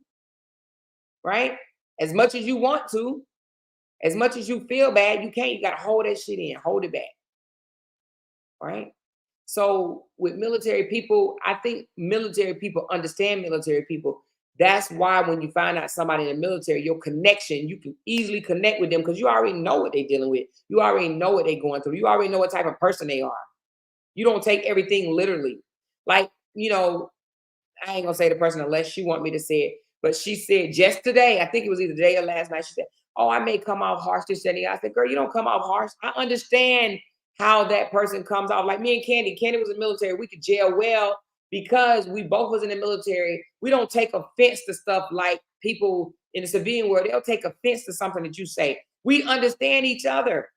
right? As much as you want to, as much as you feel bad, you can't. You got to hold that shit in, hold it back, right? So with military people, I think military people understand military people. That's why when you find out somebody in the military, your connection, you can easily connect with them because you already know what they're dealing with. You already know what they're going through. You already know what type of person they are. You don't take everything literally. Like, I ain't gonna say the person unless she want me to say it, but she said just today, I think it was either today or last night, she said, oh, I may come off harsh this and that. I said, girl, you don't come off harsh. I understand how that person comes off. Like me and Candy was in the military. We could jail well because we both was in the military. We don't take offense to stuff like people in the civilian world. They'll take offense to something that you say. We understand each other.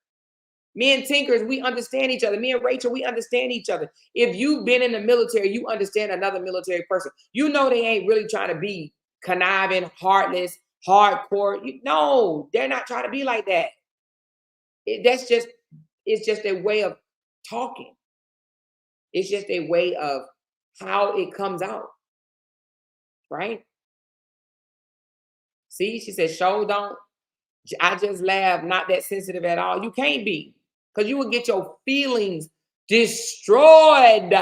Me and Tinkers, we understand each other. Me and Rachel, we understand each other. If you've been in the military, you understand another military person. You know they ain't really trying to be conniving, heartless, hardcore. No, they're not trying to be like that. It's just a way of talking. It's just a way of how it comes out, right? See, she said, show don't. I just laugh, not that sensitive at all. You can't be. Because you will get your feelings destroyed.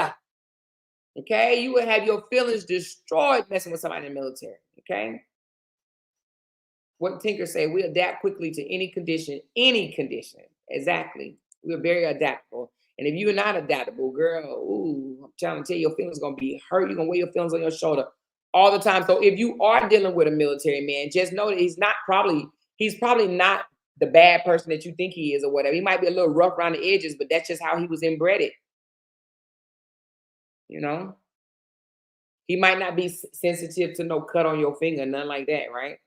Okay? You will have your feelings destroyed messing with somebody in the military. Okay? What Tinker say, we adapt quickly to any condition. Any condition. Exactly. We're very adaptable. And if you're not adaptable, girl, I'm trying to tell you, your feelings are going to be hurt. You're going to wear your feelings on your shoulder all the time. So if you are dealing with a military man, just know that he's probably not the bad person that you think he is or whatever. He might be a little rough around the edges, but that's just how he was inbred. He might not be sensitive to no cut on your finger, nothing like that, right?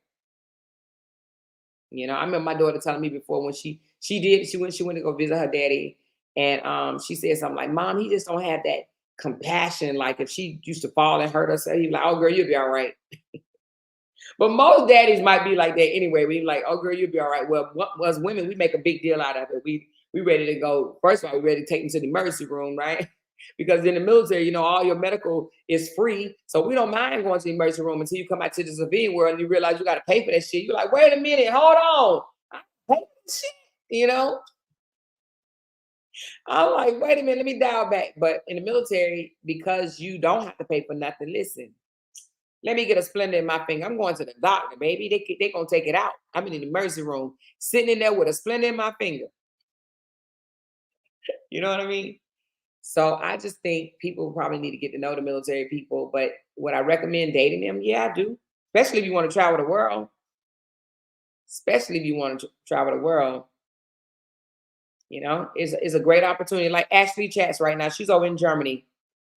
I remember my daughter telling me before when she went to go visit her daddy, and she said something like, "Mom, he just don't have that compassion. Like if she used to fall and hurt herself, he'd be like, "Oh, girl, you'll be all right." But most daddies might be like that anyway. We like, "Oh, girl, you'll be all right." Well, what was women? We make a big deal out of it. We ready to go. First of all, we ready to take them to the emergency room, right? Because in the military, all your medical is free, so we don't mind going to the emergency room until you come out to the civilian world and you realize you got to pay for that shit. You're like, "Wait a minute, hold on, I pay for this shit," I'm like, "Wait a minute, let me dial back." But in the military, because you don't have to pay for nothing, listen. Let me get a splinter in my finger. I'm going to the doctor, baby. They gonna take it out. I'm in the emergency room, sitting in there with a splinter in my finger. You know what I mean? So I just think people probably need to get to know the military people. But would I recommend dating them? Yeah, I do. Especially if you want to travel the world. Especially if you want to travel the world. It's a great opportunity. Like Ashley Chats right now. She's over in Germany,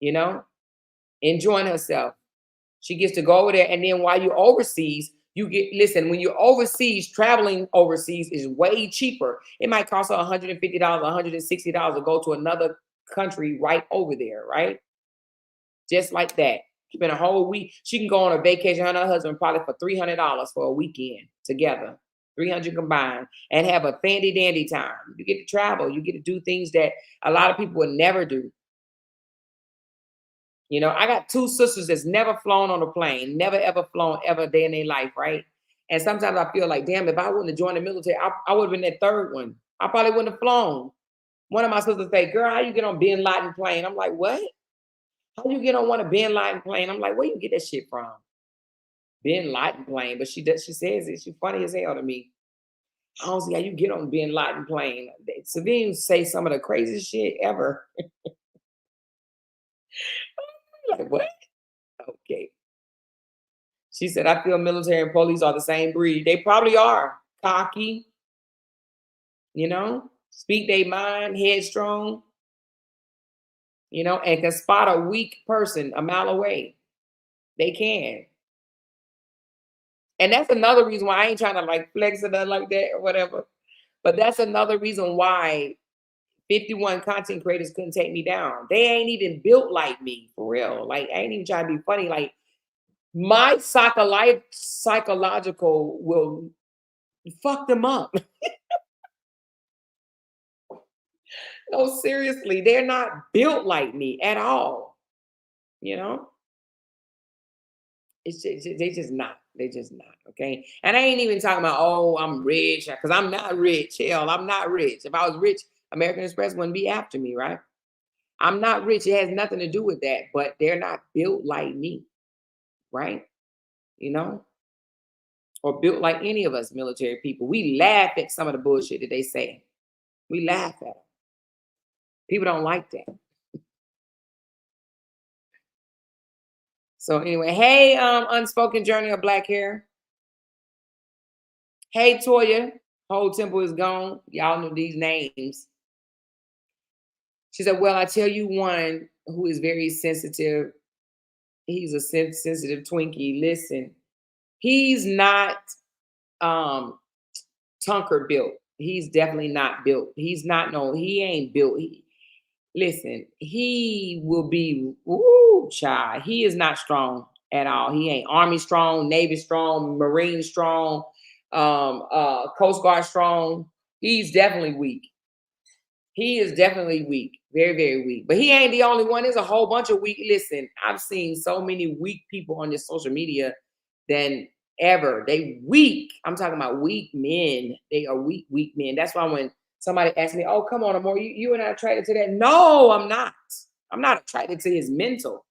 you know, enjoying herself. She gets to go over there, and then while you're overseas, listen, when you're overseas, traveling overseas is way cheaper. It might cost her $150, $160 to go to another country right over there, right? Just like that. Spend a whole week. She can go on a vacation, her and her husband probably for $300 for a weekend together. 300 combined, and have a fandy dandy time. You get to travel, you get to do things that a lot of people would never do. I got two sisters that's never flown on a plane, never ever flown ever a day in their life, right? And sometimes I feel like, damn, if I wouldn't have joined the military, I would have been that third one. I probably wouldn't have flown. One of my sisters say, "Girl, how you get on Bin Laden plane?" I'm like, "What? How you get on one of Bin Laden plane?" I'm like, "Where you get that shit from?" Bin Laden plane, but she says it. She's funny as hell to me. I don't see how you get on Bin Laden plane. Civilians say some of the craziest shit ever. Like, what? Okay. She said, "I feel military and police are the same breed." They probably are. Cocky, speak their mind, headstrong, and can spot a weak person a mile away. They can. And that's another reason why I ain't trying to like flex or nothing like that or whatever. But that's another reason why 51 content creators couldn't take me down. They ain't even built like me, for real. Like, I ain't even trying to be funny. Like, my psychological will fuck them up. No, seriously, they're not built like me at all. You know, they just not. They just not. Okay, and I ain't even talking about, oh, I'm rich, because I'm not rich. Hell, I'm not rich. If I was rich, American Express wouldn't be after me, right? I'm not rich. It has nothing to do with that. But they're not built like me, right? You know, or built like any of us military people. We laugh at some of the bullshit that they say. We laugh at it. People don't like that. So anyway, hey, Unspoken Journey of Black Hair. Hey, Toya. Whole Temple is gone. Y'all know these names. She said, "Well, I tell you one who is very sensitive. He's a sensitive Twinkie. Listen, he's not Tunker built. He's definitely not built. He's not, no, he ain't built. Listen, he will be, ooh, child. He is not strong at all. He ain't Army strong, Navy strong, Marine strong, Coast Guard strong. He's definitely weak. He is definitely weak, very, very weak. But he ain't the only one. There's a whole bunch of weak. Listen, I've seen so many weak people on this social media than ever. They weak. I'm talking about weak men. They are weak, weak men. That's why when somebody asks me, "Oh, come on, Amoira, you are not attracted to that?" No, I'm not. I'm not attracted to his mental.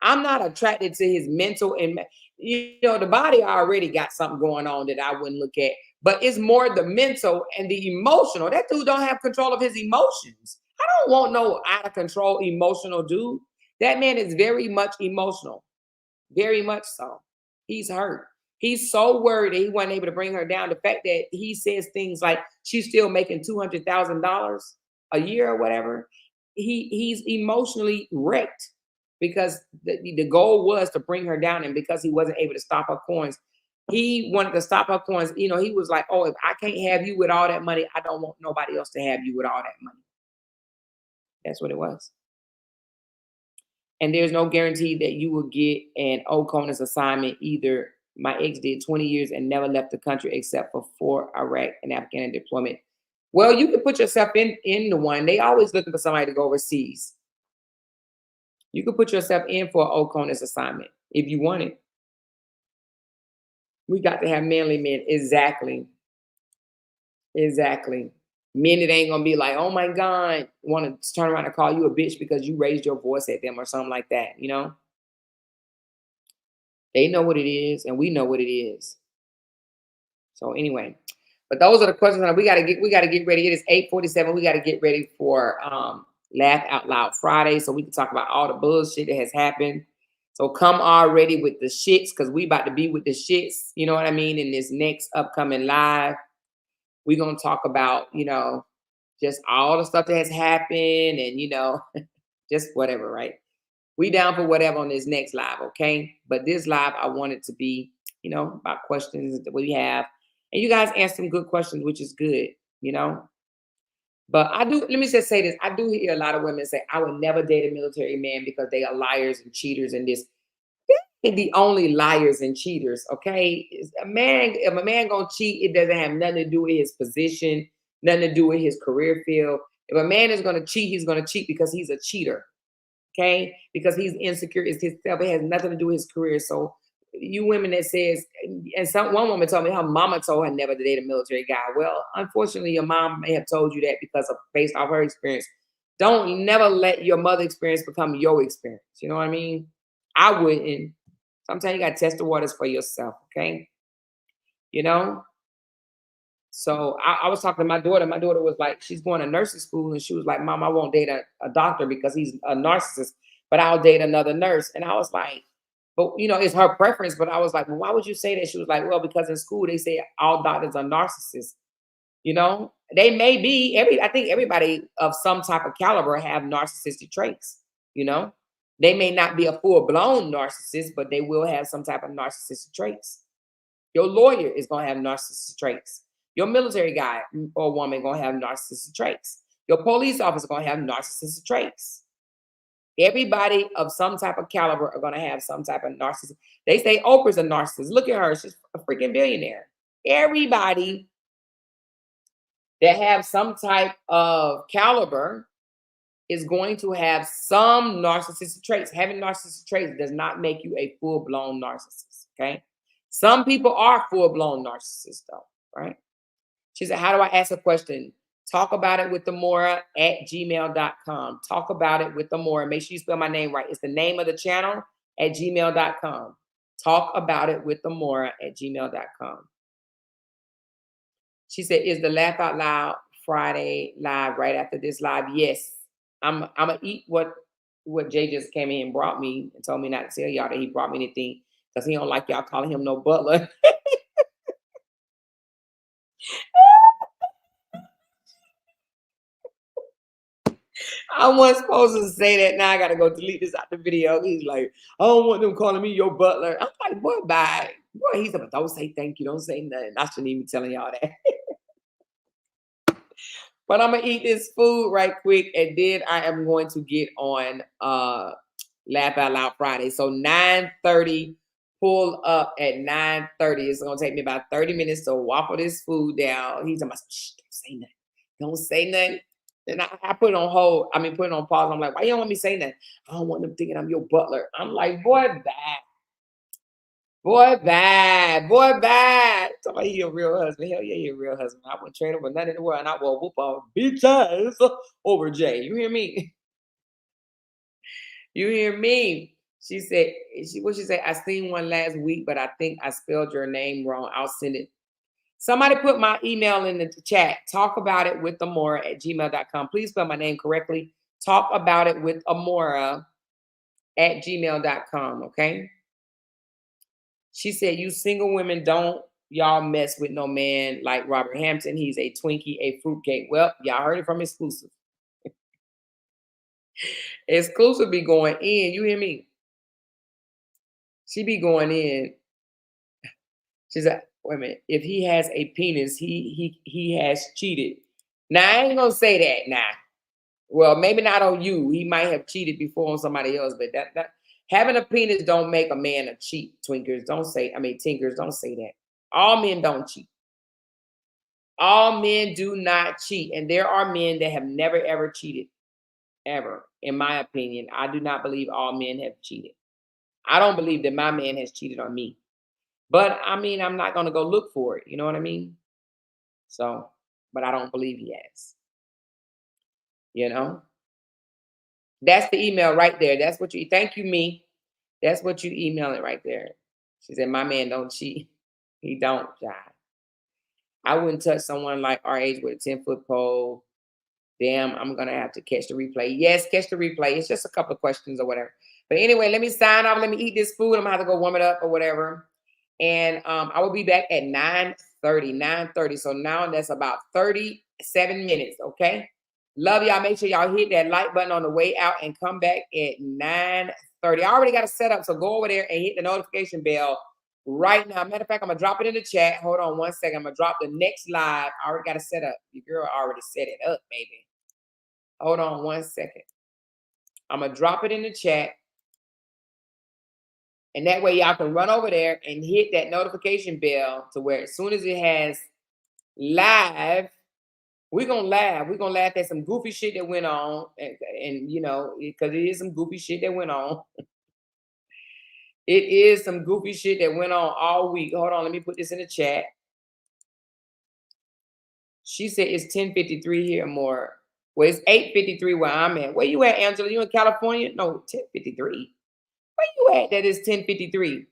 I'm not attracted to his mental, and the body already got something going on that I wouldn't look at. But it's more the mental and the emotional. That dude don't have control of his emotions. I don't want no out of control emotional dude. That man is very much emotional, very much so. He's hurt. He's so worried that he wasn't able to bring her down. The fact that he says things like she's still making $200,000 a year or whatever. He's emotionally wrecked because the goal was to bring her down, and because he wasn't able to stop her coins, he wanted to stop her coins. He was like, "Oh, if I can't have you with all that money, I don't want nobody else to have you with all that money." That's what it was. And there's no guarantee that you will get an OCONUS assignment either. My ex did 20 years and never left the country except for Iraq and Afghan deployment. Well, you can put yourself in the one. They always looking for somebody to go overseas. You can put yourself in for an OCONUS assignment if you want it. We got to have manly men. Exactly. Exactly. Men that ain't gonna be like, oh my God, want to turn around and call you a bitch because you raised your voice at them or something like that, you know? They know what it is, and we know what it is. So anyway, but those are the questions that we gotta get ready. It is 8:47. We gotta get ready for Laugh Out Loud Friday so we can talk about all the bullshit that has happened. So come already with the shits because we about to be with the shits, you know what I mean, in this next upcoming live. We're gonna talk about, just all the stuff that has happened and just whatever, right? We down for whatever on this next live, okay? But this live, I want it to be, about questions that we have. And you guys ask some good questions, which is good, you know. But let me just say this. I do hear a lot of women say, I would never date a military man because they are liars and cheaters and this. They're the only liars and cheaters, okay? If a man gonna cheat, it doesn't have nothing to do with his position, nothing to do with his career field. If a man is gonna cheat, he's gonna cheat because he's a cheater. Okay, because he's insecure is himself. It has nothing to do with his career. So you women that says, and one woman told me her mama told her never to date a military guy. Well, unfortunately, your mom may have told you that because of based off her experience. Don't never let your mother experience become your experience. You know what I mean? I wouldn't. Sometimes you gotta test the waters for yourself, okay? You know? So I was talking to my daughter. My daughter was like, she's going to nursing school, and she was like, Mom, I won't date a doctor because he's a narcissist, but I'll date another nurse. And I was like, but it's her preference. But I was like, well, why would you say that? She was like, well, because in school they say all doctors are narcissists. They may be I think everybody of some type of caliber have narcissistic traits, you know. They may not be a full-blown narcissist, but they will have some type of narcissistic traits. Your lawyer is gonna have narcissistic traits. Your military guy or woman gonna have narcissistic traits. Your police officer gonna have narcissistic traits. Everybody of some type of caliber are gonna have some type of narcissism. They say Oprah's a narcissist. Look at her; she's a freaking billionaire. Everybody that have some type of caliber is going to have some narcissistic traits. Having narcissistic traits does not make you a full-blown narcissist. Okay, some people are full-blown narcissists, though, right? She said, how do I ask a question? Talk about it with Amoira at gmail.com. Talk about it with Amoira. Make sure you spell my name right. It's the name of the channel at gmail.com. Talk about it with Amoira at gmail.com. She said, is the Laugh Out Loud Friday live right after this live? Yes. I'm going to eat what Jay just came in and brought me and told me not to tell y'all that he brought me anything because he don't like y'all calling him no butler. I wasn't supposed to say that. Now I gotta go delete this out the video. He's like, I don't want them calling me your butler. I'm like, boy, bye. Boy, he's like, don't say thank you, don't say nothing. I shouldn't even be telling y'all that. But I'm gonna eat this food right quick, and then I am going to get on Laugh Out Loud Friday. So 9:30, pull up at 9:30. It's gonna take me about 30 minutes to waffle this food down. He's like, shh, don't say nothing. Don't say nothing. And I put it on hold. I mean, put it on pause. I'm like, why you don't want me saying that? I don't want them thinking I'm your butler. I'm like, boy, bad. Boy, bad. Boy, bad. Somebody, he a real husband. Hell yeah, he a real husband. I wouldn't trade him for nothing in the world. And I will whoop off bitch ass over Jay. You hear me? You hear me? She said, what she say? I seen one last week, but I think I spelled your name wrong. I'll send it. Somebody put my email in the chat. Talk about it with Amoira at gmail.com. Please spell my name correctly. Talk about it with Amoira at gmail.com. Okay. She said, you single women don't y'all mess with no man like Robert Hampton. He's a Twinkie, a fruitcake. Well, y'all heard it from Exclusive. Exclusive be going in. You hear me? She be going in. She's like, wait a minute. If he has a penis, he has cheated. Now I ain't gonna say that now. Well, maybe not on you. He might have cheated before on somebody else, but that having a penis don't make a man a cheat. Twinkers, don't say. I mean, tinkers, don't say that. All men don't cheat. All men do not cheat, and there are men that have never ever cheated, ever. In my opinion, I do not believe all men have cheated. I don't believe that my man has cheated on me. But I mean, I'm not gonna go look for it. You know what I mean? So, but I don't believe he has. You know, that's the email right there. That's what you. Thank you, me. That's what you emailing right there. She said, "My man don't cheat. He don't, child. I wouldn't touch someone like our age with a 10-foot pole. Damn, I'm gonna have to catch the replay. Yes, catch the replay. It's just a couple of questions or whatever. But anyway, let me sign off. Let me eat this food. I'm gonna have to go warm it up or whatever. And I will be back at 9:30. 9:30. So now that's about 37 minutes. Okay. Love y'all. Make sure y'all hit that like button on the way out and come back at 9:30. I already got it set up. So go over there and hit the notification bell right now. Matter of fact, I'm gonna drop it in the chat. Hold on one second. I'm gonna drop the next live. I already got it set up. Your girl already set it up, baby. Hold on one second. I'm gonna drop it in the chat. And that way y'all can run over there and hit that notification bell to where as soon as it has live, we're gonna laugh. We're gonna laugh at some goofy shit that went on. And you know, because it is some goofy shit that went on. It is some goofy shit that went on all week. Hold on, let me put this in the chat. She said it's 10:53 here more. Well, it's 8:53 where I'm at. Where you at, Angela? You in California? No, 10:53. Where you at that is 10:53?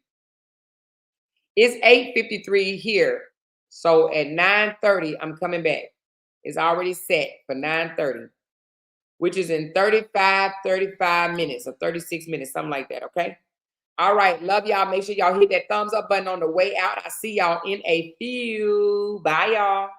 It's 8:53 here. So at 9:30, I'm coming back. It's already set for 9:30, which is in 35 minutes or 36 minutes, something like that, okay? All right, love y'all. Make sure y'all hit that thumbs up button on the way out. I see y'all in a few. Bye, y'all.